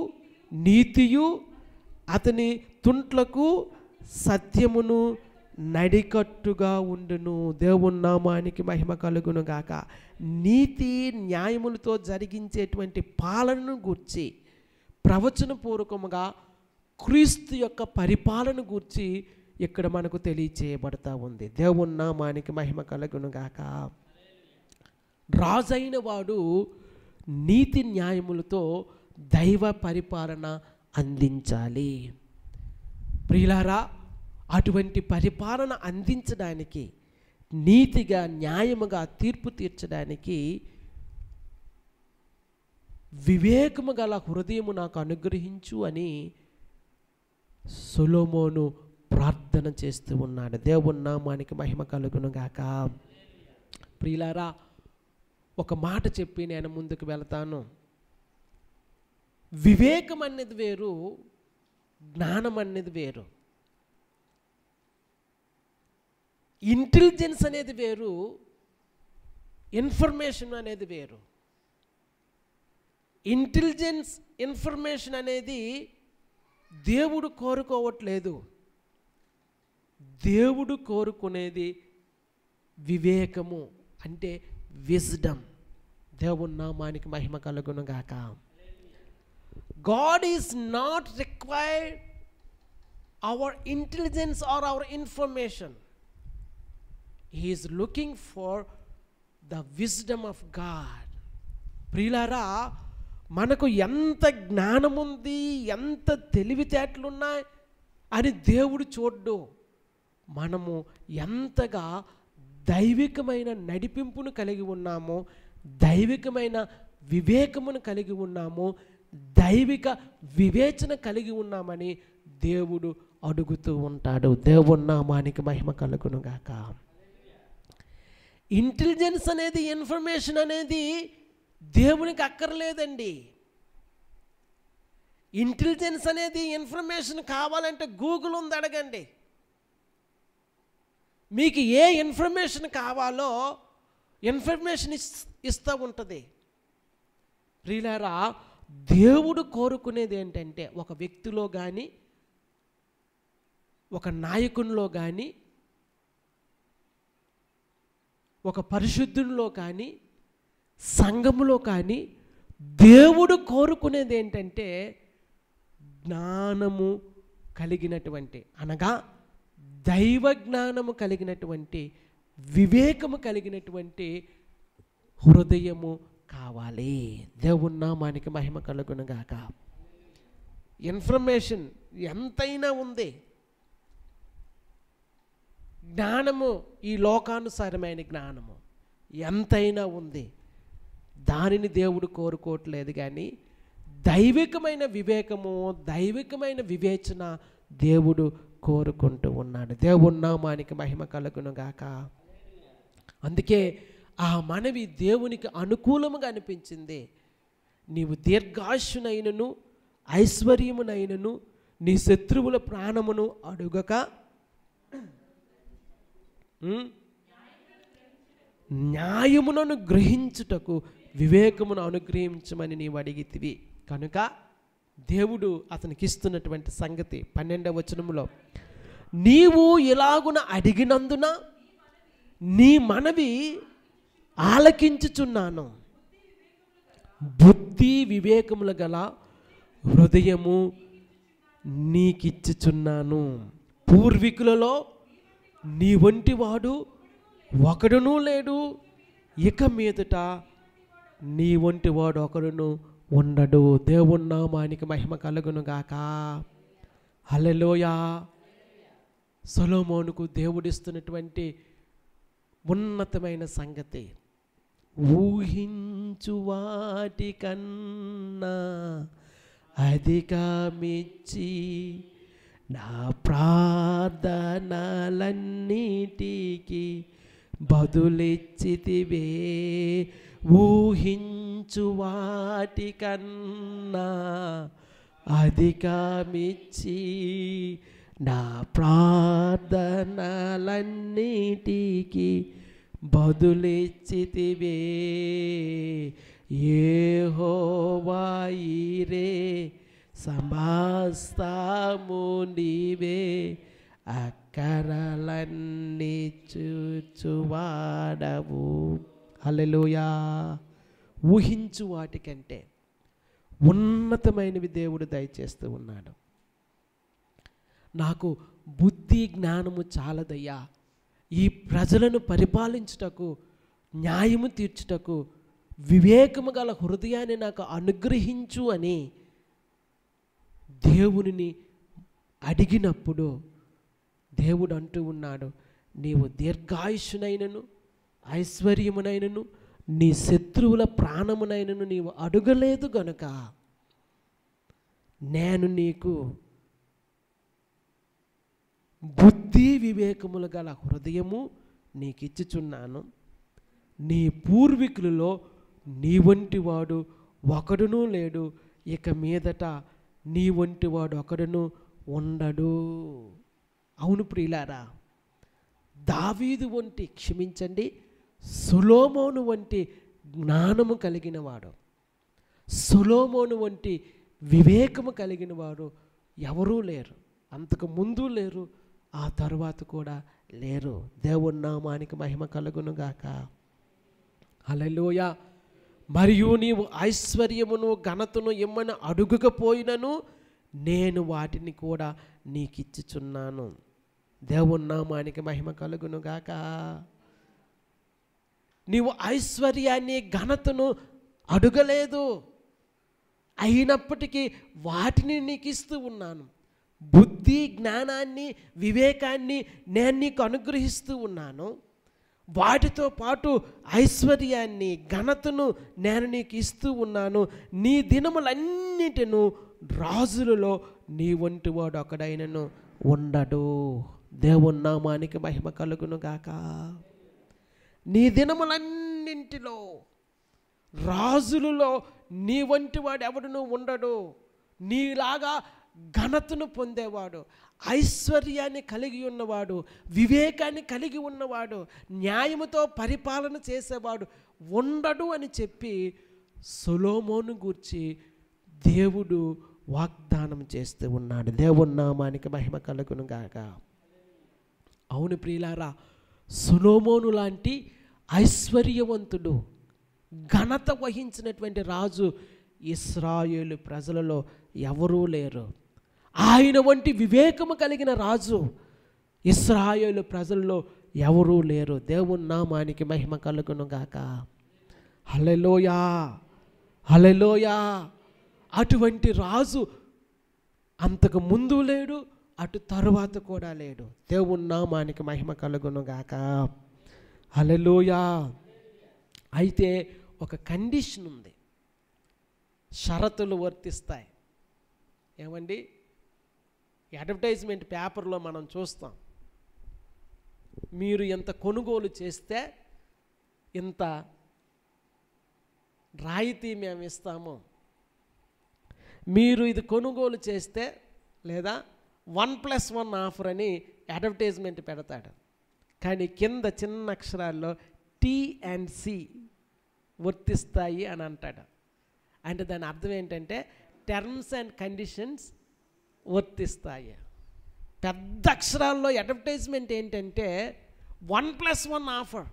నీతియు, అతని తుంట్లకు సత్యమును నడికట్టుగా ఉండును. దేవుని నామానికి మహిమ కలుగును గాక. నీతి న్యాయములతో జరిగించేటువంటి పాలనను గూర్చి ప్రవచనపూర్వకముగా క్రీస్తు యొక్క పరిపాలన గూర్చి ఇక్కడ మనకు తెలియచేయబడతా ఉంది. దేవుని నామానికి మహిమ కలుగును గాక. రాజైన వాడు నీతి న్యాయములతో దైవ పరిపాలన అందించాలి. ప్రియులారా, అటువంటి పరిపాలన అందించడానికి, నీతిగా న్యాయముగా తీర్పు తీర్చడానికి వివేకము గల హృదయము నాకు అనుగ్రహించు అని సొలొమోను ప్రార్థన చేస్తూ ఉన్నాడు. దేవుని నామానికి మహిమ కలుగును గాక. ప్రియులారా, ఒక మాట చెప్పి నేను ముందుకు వెళతాను. వివేకం అనేది వేరు, జ్ఞానం అనేది వేరు. ఇంటెలిజెన్స్ అనేది వేరు, ఇన్ఫర్మేషన్ అనేది వేరు. ఇంటెలిజెన్స్, ఇన్ఫర్మేషన్ అనేది దేవుడు కోరుకోవట్లేదు. దేవుడు కోరుకునేది వివేకము, అంటే విజ్డమ్. దేవుని నామానికి మహిమ కలుగును గాక. God is not required our intelligence or our information. He is looking for the wisdom of God. ప్రియులారా, మనకు ఎంత జ్ఞానం ఉంది, ఎంత తెలివితేటలున్నాయి అని దేవుడు చూడ్డు. మనము ఎంతగా దైవికమైన నడిపింపును కలిగి ఉన్నామో, దైవికమైన వివేకమును కలిగి ఉన్నామో, దైవిక వివేచన కలిగి ఉన్నామని దేవుడు అడుగుతూ ఉంటాడు. దేవుని నామానికి మహిమ కలుగును గాక. ఇంటెలిజెన్స్ అనేది, ఇన్ఫర్మేషన్ అనేది దేవునికి అక్కర్లేదండి. ఇంటెలిజెన్స్ అనేది, ఇన్ఫర్మేషన్ కావాలంటే గూగుల్ ఉంది, అడగండి. మీకు ఏ ఇన్ఫర్మేషన్ కావాలో ఇన్ఫర్మేషన్ ఇస్తూ ఉంటుంది. ప్రియులారా, దేవుడు కోరుకునేది ఏంటంటే, ఒక వ్యక్తిలో కానీ, ఒక నాయకునిలో కానీ, ఒక పరిశుద్ధునిలో కానీ, సంఘములో కానీ దేవుడు కోరుకునేది ఏంటంటే జ్ఞానము కలిగినటువంటి, అనగా దైవ జ్ఞానము కలిగినటువంటి, వివేకము కలిగినటువంటి హృదయము కావాలి. దేవుని నామానికి మహిమ కలుగును గాక. ఇన్ఫర్మేషన్ ఎంతైనా ఉంది, జ్ఞానము ఈ లోకానుసారమైన జ్ఞానము ఎంతైనా ఉంది, దానిని దేవుడు కోరుకోవట్లేదు. కానీ దైవికమైన వివేకము, దైవికమైన వివేచన దేవుడు కోరుకుంటూ ఉన్నాడు. దేవుని నామానికి మహిమ కలుగును గాక. అందుకే ఆ మనవి దేవునికి అనుకూలముగా అనిపించింది. నీవు దీర్ఘాయునైనను ఐశ్వర్యమునైనను నీ శత్రువుల ప్రాణమును అడుగక న్యాయమును గ్రహించుటకు వివేకమును అనుగ్రహించమని నీవు అడిగితివి. కనుక దేవుడు అతనికి ఇస్తున్నటువంటి సంగతి 12వ వచనములో, నీవు ఇలాగున అడిగినందున నీ మనవి ఆలకించుచున్నాను. బుద్ధి వివేకములు గల హృదయము నీకిచ్చుచున్నాను. పూర్వీకులలో నీ వంటి వాడు ఒకడునూ లేడు, ఇక మీదట నీ వంటి వాడు ఒకడును ఉండడు. దేవుని నామానికి మహిమ కలుగును గాక. హల్లెలూయా. సొలొమోనుకు దేవుడిస్తున్నటువంటి ఉన్నతమైన సంగతి, ఊహించు వాటికన్నా అధికమిచ్చి నా ప్రార్థనలన్నిటికీ బదులిచ్చితివే. ఊహించు వాటికన్నా అధికమిచ్చి నా ప్రార్థనలన్నిటికీ బదులిచ్చితివే. యెహోవా ఈరే సమస్తము నీవే, అక్కరలన్నీ చూచువాడవు. హల్లెలూయా. ఊహించు వాటికంటే ఉన్నతమైనవి దేవుడు దయచేస్తూ ఉన్నాడు. నాకు బుద్ధి జ్ఞానము చాలదయ్యా, ఈ ప్రజలను పరిపాలించుటకు, న్యాయము తీర్చుటకు వివేకము గల హృదయాన్ని నాకు అనుగ్రహించు అని దేవునిని అడిగినప్పుడు దేవుడు అంటూ ఉన్నాడు, నీవు దీర్ఘాయుష్యునైనను ఐశ్వర్యమునైనను నీ శత్రువుల ప్రాణమునైనను నీవు అడుగలేదు గనుక నేను నీకు బుద్ధి వివేకములు గల హృదయము నీకు ఇచ్చుచున్నాను. నీ పూర్వీకులలో నీ వంటి వాడు ఒకడునూ లేడు, ఇక మీదట నీ వంటి వాడు ఒకడును ఉండడు. అవును ప్రియులారా, దావీదు వంటి, క్షమించండి, సొలొమోను వంటి జ్ఞానము కలిగిన వాడు, సొలొమోను వంటి వివేకము కలిగిన వాడు ఎవరూ లేరు. అంతకు ముందు లేరు, ఆ తరువాత కూడా లేరు. దేవుని నామానికి మహిమ కలుగును గాక. హల్లెలూయా. మరియు నీవు ఐశ్వర్యమును ఘనతను ఇమ్మని అడుగకపోయినను నేను వాటిని కూడా నీకు ఇచ్చుచున్నాను. దేవుని నామానికి మహిమ కలుగును గాక. నీవు ఐశ్వర్యాన్ని ఘనతను అడుగలేదు, అయినప్పటికీ వాటిని నీకు ఇస్తూ ఉన్నాను. బుద్ధి జ్ఞానాన్ని వివేకాన్ని నేను నీకు అనుగ్రహిస్తూ ఉన్నాను. వాటితో పాటు ఐశ్వర్యాన్ని ఘనతను నేను నీకు ఇస్తూ ఉన్నాను. నీ దినములన్నిటిను రాజులలో నీ వంటి వాడు ఒకడైనను ఉండడు. దేవుని నామానికి మహిమ కలుగును గాక. నీ దినములన్నింటిలో రాజులలో నీ వంటి వాడు ఎవడును ఉండడు. నీలాగా ఘనతను పొందేవాడు, ఐశ్వర్యాన్ని కలిగి ఉన్నవాడు, వివేకాన్ని కలిగి ఉన్నవాడు, న్యాయముతో పరిపాలన చేసేవాడు ఉండడు అని చెప్పి సొలొమోను గూర్చి దేవుడు వాగ్దానం చేస్తూ ఉన్నాడు. దేవుని నామానికి మహిమ కలుగును గాక. అవును ప్రియులారా, సొలొమోను లాంటి ఐశ్వర్యవంతుడు, ఘనత వహించినటువంటి రాజు ఇశ్రాయేలు ప్రజలలో ఎవరూ లేరు. ఆయన వంటి వివేకము కలిగిన రాజు ఇశ్రాయేలు ప్రజల్లో ఎవరూ లేరు. దేవుని నామానికి మహిమ కలుగును గాక. హల్లెలూయా, హల్లెలూయా. అటువంటి రాజు అంతకు ముందు లేడు, అటు తరువాత కూడా లేడు. దేవుని నామానికి మహిమ కలుగును గాక. హల్లెలూయా. అయితే ఒక కండిషన్ ఉంది, షరతులు వర్తిస్తాయి. ఏమండి, అడ్వర్టైజ్మెంట్ పేపర్లో మనం చూస్తాం, మీరు ఇంత కొనుగోలు చేస్తే ఇంత రాయితీ మేము ఇస్తాము, మీరు ఇది కొనుగోలు చేస్తే లేదా 1+1 ఆఫర్ అని అడ్వర్టైజ్మెంట్ పెడతాడు. కానీ కింద చిన్న అక్షరాల్లో T&C వర్తిస్తాయి అని అంటాడు. అంటే దాని అర్థం ఏంటంటే టర్మ్స్ అండ్ కండిషన్స్ వర్తిస్తాయి. పెద్ద అక్షరాల్లో అడ్వర్టైజ్మెంట్ ఏంటంటే 1+1 ఆఫర్.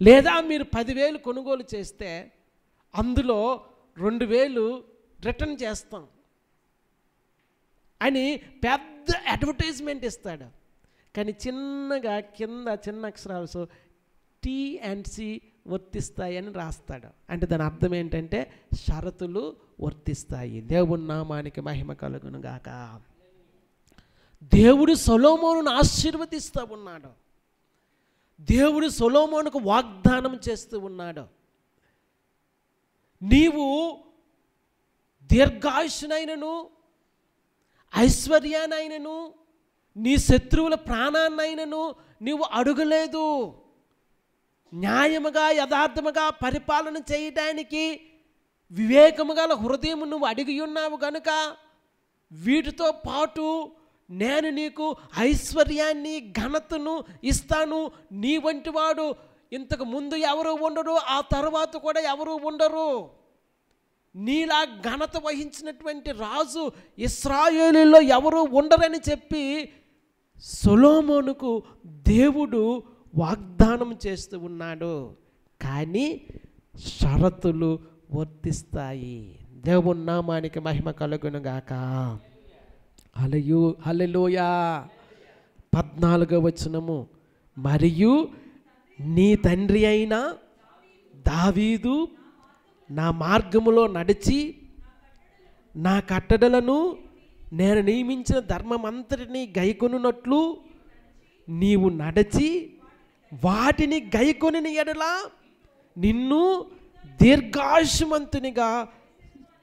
లేదా మీరు 10,000 కొనుగోలు చేస్తే అందులో 2,000 రిటర్న్ చేస్తాం అని పెద్ద అడ్వర్టైజ్మెంట్ ఇస్తాడు. కానీ చిన్నగా కింద చిన్న అక్షరాలతో T&C వర్తిస్తాయని రాస్తాడు. అంటే దాని అర్థం ఏంటంటే షరతులు వర్తిస్తాయి. దేవుని నామానికి మహిమ కలుగును గాక. దేవుడు సొలొమోనును ఆశీర్వదిస్తూ ఉన్నాడు. దేవుడు సొలొమోనుకు వాగ్దానం చేస్తూ ఉన్నాడు. నీవు దీర్ఘాయుష్నైనను ఐశ్వర్యానైనను నీ శత్రువుల ప్రాణాన్నైనను నీవు అడుగలేదు. న్యాయముగా యథార్థముగా పరిపాలన చేయడానికి వివేకము గల హృదయం నువ్వు అడిగి ఉన్నావు కనుక వీటితో పాటు నేను నీకు ఐశ్వర్యాన్ని ఘనతను ఇస్తాను. నీ వంటి వాడు ఇంతకు ముందు ఎవరు ఉండరు, ఆ తర్వాత కూడా ఎవరు ఉండరు. నీలా ఘనత వహించినటువంటి రాజు ఇశ్రాయేలులో ఎవరు ఉండరని చెప్పి సొలొమోనుకు దేవుడు వాగ్దానం చేస్తూ ఉన్నాడు. కానీ షరతులు వర్తిస్తాయి. దేవుని నామానికి మహిమ కలుగును గాక. హల్లెలూయా. 14వ వచనము, మరియు నీ తండ్రి అయిన దావీదు నా మార్గములో నడిచి నా కట్టడలను నేను నియమించిన ధర్మమంతటిని గైకొనున్నట్లు నీవు నడిచి వాటిని గైకొనిన ఎడల నిన్ను దీర్ఘాయుష్మంతునిగా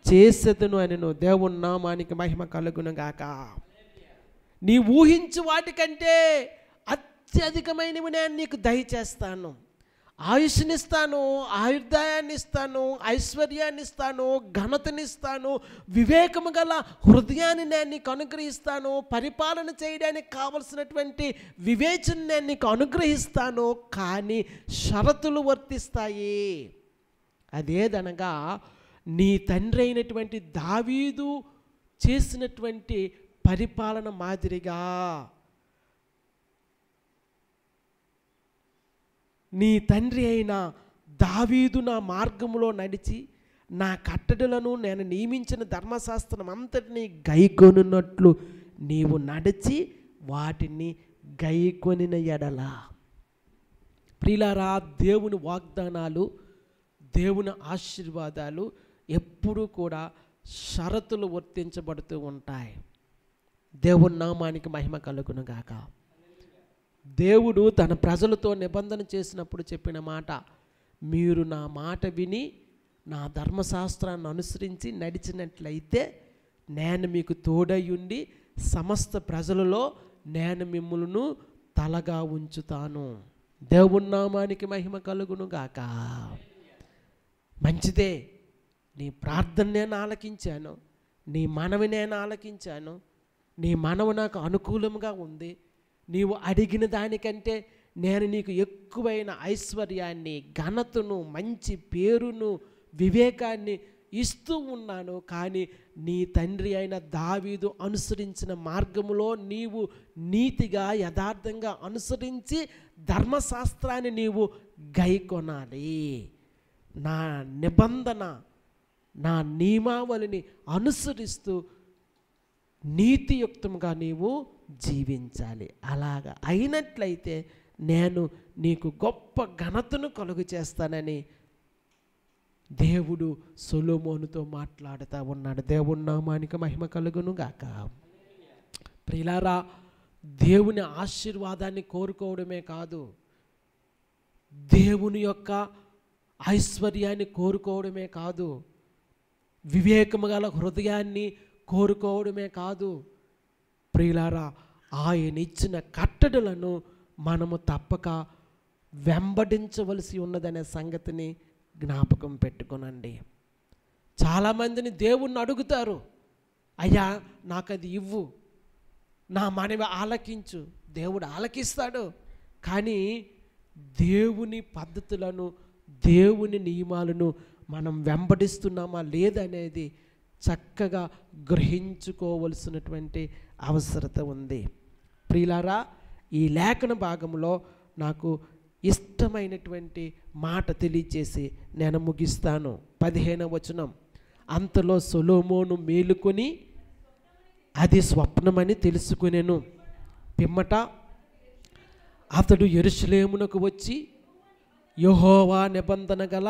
చేసేదను అనెను. దేవుని నామానికి మహిమ కలుగును గాక. నీ ఊహించు వాటికంటే అత్యధికమైనవి నేను నీకు దయచేస్తాను. ఆయుష్నిస్తాను, ఆయుర్దాయాన్ని ఇస్తాను, ఐశ్వర్యాన్ని ఇస్తాను, ఘనతనిస్తాను, వివేకము గల హృదయాన్ని నేను నీకు అనుగ్రహిస్తాను, పరిపాలన చేయడానికి కావలసినటువంటి వివేచన నేను నీకు అనుగ్రహిస్తాను. కానీ షరతులు వర్తిస్తాయి. అదేదనగా నీ తండ్రి అయినటువంటి దావీదు చేసినటువంటి పరిపాలన మాదిరిగా నీ తండ్రి అయిన దావీదు నా మార్గములో నడిచి నా కట్టడలను నేను నియమించిన ధర్మశాస్త్రం అంతటినీ గైకొనున్నట్లు నీవు నడిచి వాటిని గైకొనిన ఎడల. ప్రియులారా, దేవుని వాగ్దానాలు, దేవుని ఆశీర్వాదాలు ఎప్పుడూ కూడా షరతులు వర్తించబడుతూ ఉంటాయి. దేవుని నామానికి మహిమ కలుగును గాక. దేవుడు తన ప్రజలతో నిబంధన చేసినప్పుడు చెప్పిన మాట, మీరు నా మాట విని నా ధర్మశాస్త్రాన్ని అనుసరించి నడిచినట్లయితే నేను మీకు తోడయ్యుండి సమస్త ప్రజలలో నేను మిమ్మల్ని తలగా ఉంచుతాను. దేవుని నామానికి మహిమ కలుగును గాక. మంచిదే, నీ ప్రార్థన నేను ఆలకించాను, నీ మనవి నేను ఆలకించాను, నీ మనవి నాకు అనుకూలంగా ఉంది. నీవు అడిగిన దానికంటే నేను నీకు ఎక్కువైన ఐశ్వర్యాన్ని, ఘనతను, మంచి పేరును, వివేకాన్ని ఇస్తూ ఉన్నాను. కానీ నీ తండ్రి అయిన దావీదు అనుసరించిన మార్గములో నీవు నీతిగా యథార్థంగా అనుసరించి ధర్మశాస్త్రాన్ని నీవు గైకొనాలి. నా నిబంధన, నా నియమావళిని అనుసరిస్తూ నీతియుక్తంగా నీవు జీవించాలి. అలాగా అయినట్లయితే నేను నీకు గొప్ప ఘనతను కలుగు చేస్తానని దేవుడు సొలొమోనుతో మాట్లాడుతూ ఉన్నాడు. దేవుని నామానికి మహిమ కలుగును గాక. ప్రియులారా, దేవుని ఆశీర్వాదాన్ని కోరుకోవడమే కాదు, దేవుని యొక్క ఐశ్వర్యాన్ని కోరుకోవడమే కాదు, వివేకము గల హృదయాన్ని కోరుకోవడమే కాదు, ప్రియులారా, ఆయన ఇచ్చిన కట్టడలను మనము తప్పక వెంబడించవలసి ఉన్నదనే సంగతిని జ్ఞాపకం పెట్టుకోనండి. చాలామందిని దేవుణ్ణి అడుగుతారు, అయ్యా నాకు అది ఇవ్వు, నా మనవి ఆలకించు. దేవుడు ఆలకిస్తాడు. కానీ దేవుని పద్ధతులను, దేవుని నియమాలను మనం వెంబడిస్తున్నామా లేదనేది చక్కగా గ్రహించుకోవలసినటువంటి అవసరత ఉంది. ప్రియులారా, ఈ లేఖన భాగంలో నాకు ఇష్టమైనటువంటి మాట తెలియచేసి నేను ముగిస్తాను. 15వ వచనం. అంతలో సొలొమోను మేలుకొని అది స్వప్నమని తెలుసుకునేను. పిమ్మట అతడు యెరూషలేమునకు వచ్చి యెహోవా నిబంధన గల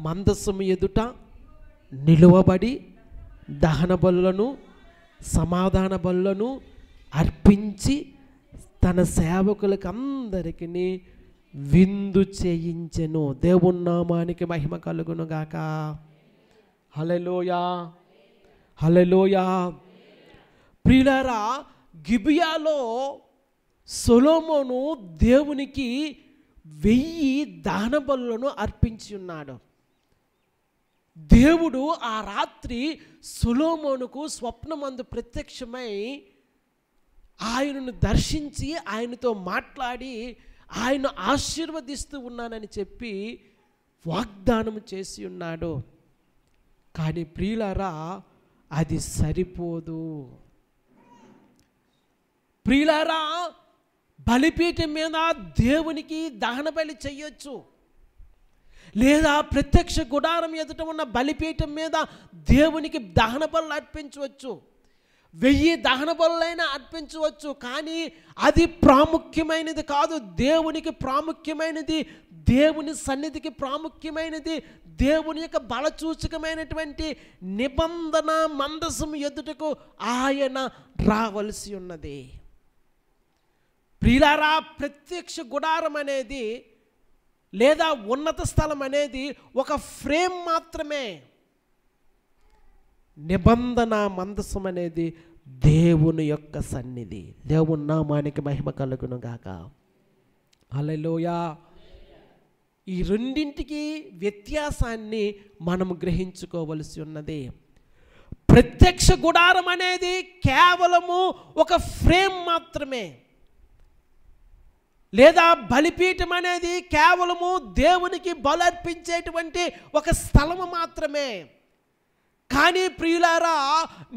మందసము ఎదుట నిలువబడి దహన బలులను సమాధాన బలులను అర్పించి తన సేవకులకు అందరికీ విందు చేయించెను. దేవుని నామానికి మహిమ కలుగును గాక. హల్లెలూయా, హల్లెలూయా. ప్రియులారా, గిబియాలో సొలొమోను దేవునికి 1000 దహన బలులను అర్పించి ఉన్నాడు. దేవుడు ఆ రాత్రి సొలొమోనుకు స్వప్నమందు ప్రత్యక్షమై ఆయనను దర్శించి ఆయనతో మాట్లాడి ఆయన ఆశీర్వదిస్తూ ఉన్నానని చెప్పి వాగ్దానం చేసి ఉన్నాడు. కానీ ప్రియులారా, అది సరిపోదు. ప్రియులారా, బలిపీఠం మీద దేవునికి దహన బలి చెయ్యొచ్చు, లేదా ప్రత్యక్ష గుడారం ఎదుట ఉన్న బలిపీఠం మీద దేవునికి దహన బలులు అర్పించవచ్చు, 1000 దహన బలులైనా అర్పించవచ్చు. కానీ అది ప్రాముఖ్యమైనది కాదు. దేవునికి ప్రాముఖ్యమైనది, దేవుని సన్నిధికి ప్రాముఖ్యమైనది దేవుని యొక్క బలసూచకమైనటువంటి నిబంధన మందసం ఎదుటకు ఆయన రావలసి ఉన్నది. ప్రియులారా, ప్రత్యక్ష గుడారం అనేది లేదా ఉన్నత స్థలం అనేది ఒక ఫ్రేమ్ మాత్రమే. నిబంధన మందసం అనేది దేవుని యొక్క సన్నిధి. దేవుని నామానికి మహిమ కలుగును గాక. హల్లెలూయా. ఈ రెండింటికి వ్యత్యాసాన్ని మనం గ్రహించుకోవలసి ఉన్నది. ప్రత్యక్ష గుడారం అనేది కేవలము ఒక ఫ్రేమ్ మాత్రమే, లేదా బలిపీఠం అనేది కేవలము దేవునికి బలర్పించేటువంటి ఒక స్థలము మాత్రమే. కానీ ప్రియులారా,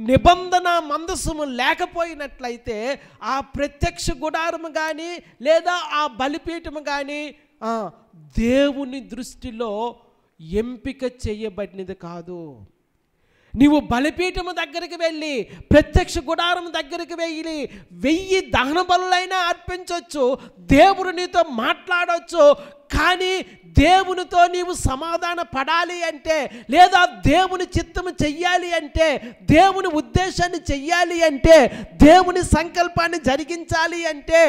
నిబంధన మందసము లేకపోయినట్లయితే ఆ ప్రత్యక్ష గుడారము కానీ లేదా ఆ బలిపీఠము కానీ దేవుని దృష్టిలో ఎంపిక చేయబడినది కాదు. నీవు బలిపీఠము దగ్గరికి వెళ్ళి ప్రత్యక్ష గుడారం దగ్గరికి వెళ్ళి 1000 దహన బలులైనా అర్పించవచ్చు, దేవుడు నీతో మాట్లాడవచ్చు. కానీ దేవునితో నీవు సమాధాన పడాలి అంటే, లేదా దేవుని చిత్తము చెయ్యాలి అంటే, దేవుని ఉద్దేశాన్ని చెయ్యాలి అంటే, దేవుని సంకల్పాన్ని జరిగించాలి అంటే,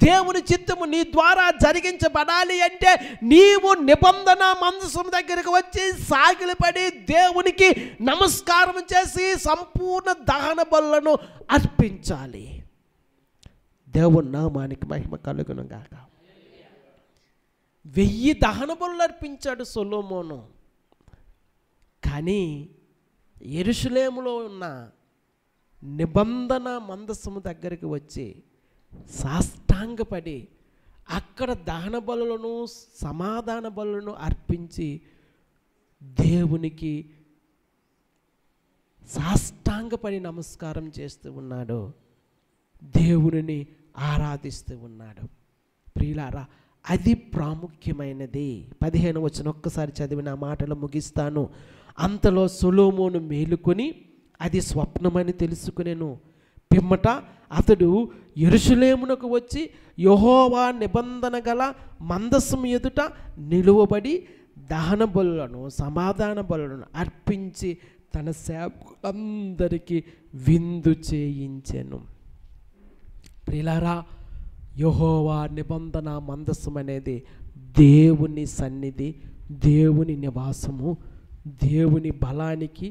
దేవుని చిత్తము నీ ద్వారా జరిగించబడాలి అంటే, నీవు నిబంధన మందసం దగ్గరికి వచ్చి సాగిలపడి దేవునికి నమస్కారం చేసి సంపూర్ణ దహన బలులను అర్పించాలి. దేవుని నామానికి మహిమ కలుగును గాక. 1000 దహన బలులు అర్పించాడు సొలొమోను. కానీ యెరూషలేములో ఉన్న నిబంధన మందసము దగ్గరికి వచ్చి సాష్టాంగపడి అక్కడ దహన బలులను సమాధాన బలులను అర్పించి దేవునికి సాష్టాంగపడి నమస్కారం చేస్తూ ఉన్నాడు, దేవునిని ఆరాధిస్తూ ఉన్నాడు. ప్రియులారా, అది ప్రాముఖ్యమైనది. 15వ వచనం ఒక్కసారి చదివిన మాటలు ముగిస్తాను. అంతలో సొలొమోను మేలుకొని అది స్వప్నమని తెలుసుకునేను. పిమ్మట అతడు యెరూషలేమునకు వచ్చి యెహోవా నిబంధన గల మందసం ఎదుట నిలువబడి దహన బలులను సమాధాన బలులను అర్పించి తన సేవకులందరికీ విందు చేయించెను. ప్రియులారా, యెహోవా నిబంధన మందసం అనేది దేవుని సన్నిధి, దేవుని నివాసము, దేవుని బలానికి,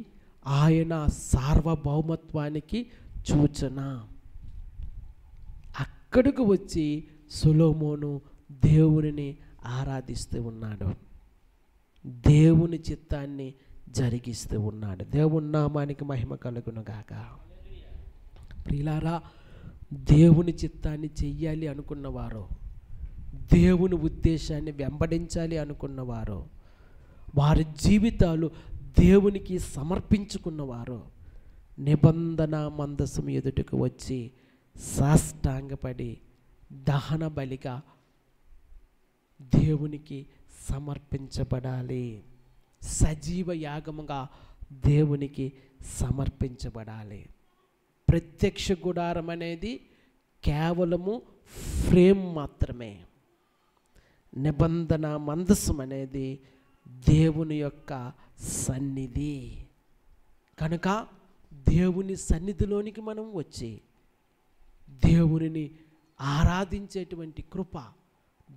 ఆయన సార్వభౌమత్వానికి సూచన. అక్కడికి వచ్చి సొలొమోను దేవునిని ఆరాధిస్తూ ఉన్నాడు, దేవుని చిత్తాన్ని జరిగిస్తూ ఉన్నాడు. దేవుని నామానికి మహిమ కలుగును గాక. ప్రియులారా, దేవుని చిత్తాన్ని చెయ్యాలి అనుకున్నవారు, దేవుని ఉద్దేశాన్ని వెంబడించాలి అనుకున్నవారు, వారి జీవితాలు దేవునికి సమర్పించుకున్నవారు నిబంధన మందసం ఎదుటకు వచ్చి సాష్టాంగపడి దహన బలిగా దేవునికి సమర్పించబడాలి. సజీవ యాగముగా దేవునికి సమర్పించబడాలి. ప్రత్యక్ష గుడారం అనేది కేవలము ఫ్రేమ్ మాత్రమే. నిబంధన మందసం అనేది దేవుని యొక్క సన్నిధి. కనుక దేవుని సన్నిధిలోనికి మనం వచ్చి దేవునిని ఆరాధించేటువంటి కృప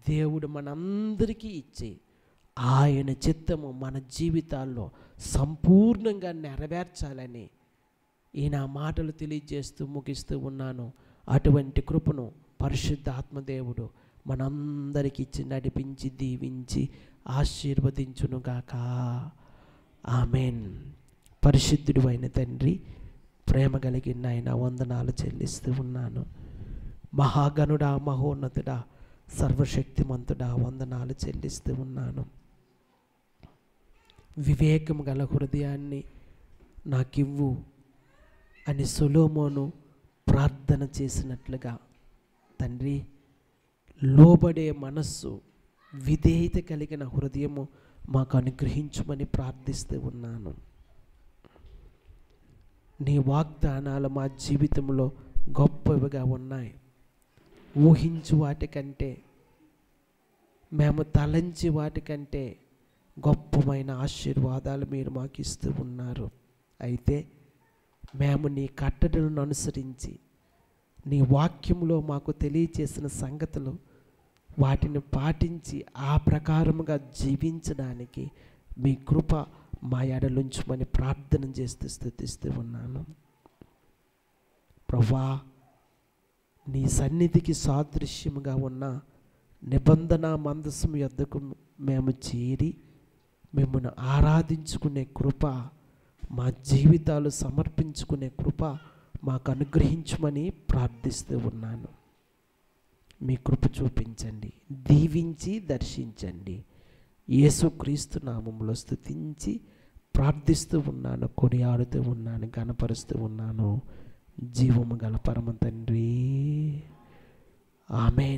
దేవుడు మనందరికీ ఇచ్చి ఆయన చిత్తము మన జీవితాల్లో సంపూర్ణంగా నెరవేర్చాలని ఈ నా మాటలు తెలియజేస్తూ ముగిస్తూ ఉన్నాను. అటువంటి కృపను పరిశుద్ధాత్మదేవుడు మనందరికి ఇచ్చి నడిపించి దీవించి ఆశీర్వదించునుగాక. ఆమెన్. పరిశుద్ధుడు అయిన తండ్రి, ప్రేమ కలిగిన ఆయన వందనాలు చెల్లిస్తూ ఉన్నాను. మహాగణుడా, మహోన్నతుడా, సర్వశక్తిమంతుడా, వందనాలు చెల్లిస్తూ ఉన్నాను. వివేకం గల హృదయాన్ని నాకివ్వు అని సొలొమోను ప్రార్థన చేసినట్లుగా తండ్రి, లోబడే మనస్సు, విధేయత కలిగిన హృదయము మాకు అనుగ్రహించుమని ప్రార్థిస్తూ ఉన్నాను. నీ వాగ్దానాలు మా జీవితంలో గొప్పవిగా ఉన్నాయి. ఊహించు వాటికంటే, మేము తలంచి వాటికంటే గొప్పమైన ఆశీర్వాదాలు మీరు మాకు ఇస్తూ ఉన్నారు. అయితే మేము నీ కట్టడలను అనుసరించి నీ వాక్యంలో మాకు తెలియచేసిన సంగతులు వాటిని పాటించి ఆ ప్రకారముగా జీవించడానికి మీ కృప మా ఎడలుంచుమని ప్రార్థన చేస్తూ స్తుతిస్తూ ఉన్నాను. ప్రభువా, నీ సన్నిధికి సాదృశ్యముగా ఉన్న నిబంధన మందసం యొద్దకు మేము చేరి మిమ్మల్ని ఆరాధించుకునే కృప, మా జీవితాలు సమర్పించుకునే కృప మాకు అనుగ్రహించమని ప్రార్థిస్తూ ఉన్నాను. మీ కృప చూపించండి, దీవించి దర్శించండి. యేసుక్రీస్తు నామములో స్తుతించి ప్రార్థిస్తూ ఉన్నాను, కొనియాడుతూ ఉన్నాను, ఘనపరుస్తూ ఉన్నాను. జీవము గల పరమ తండ్రి, ఆమేన్.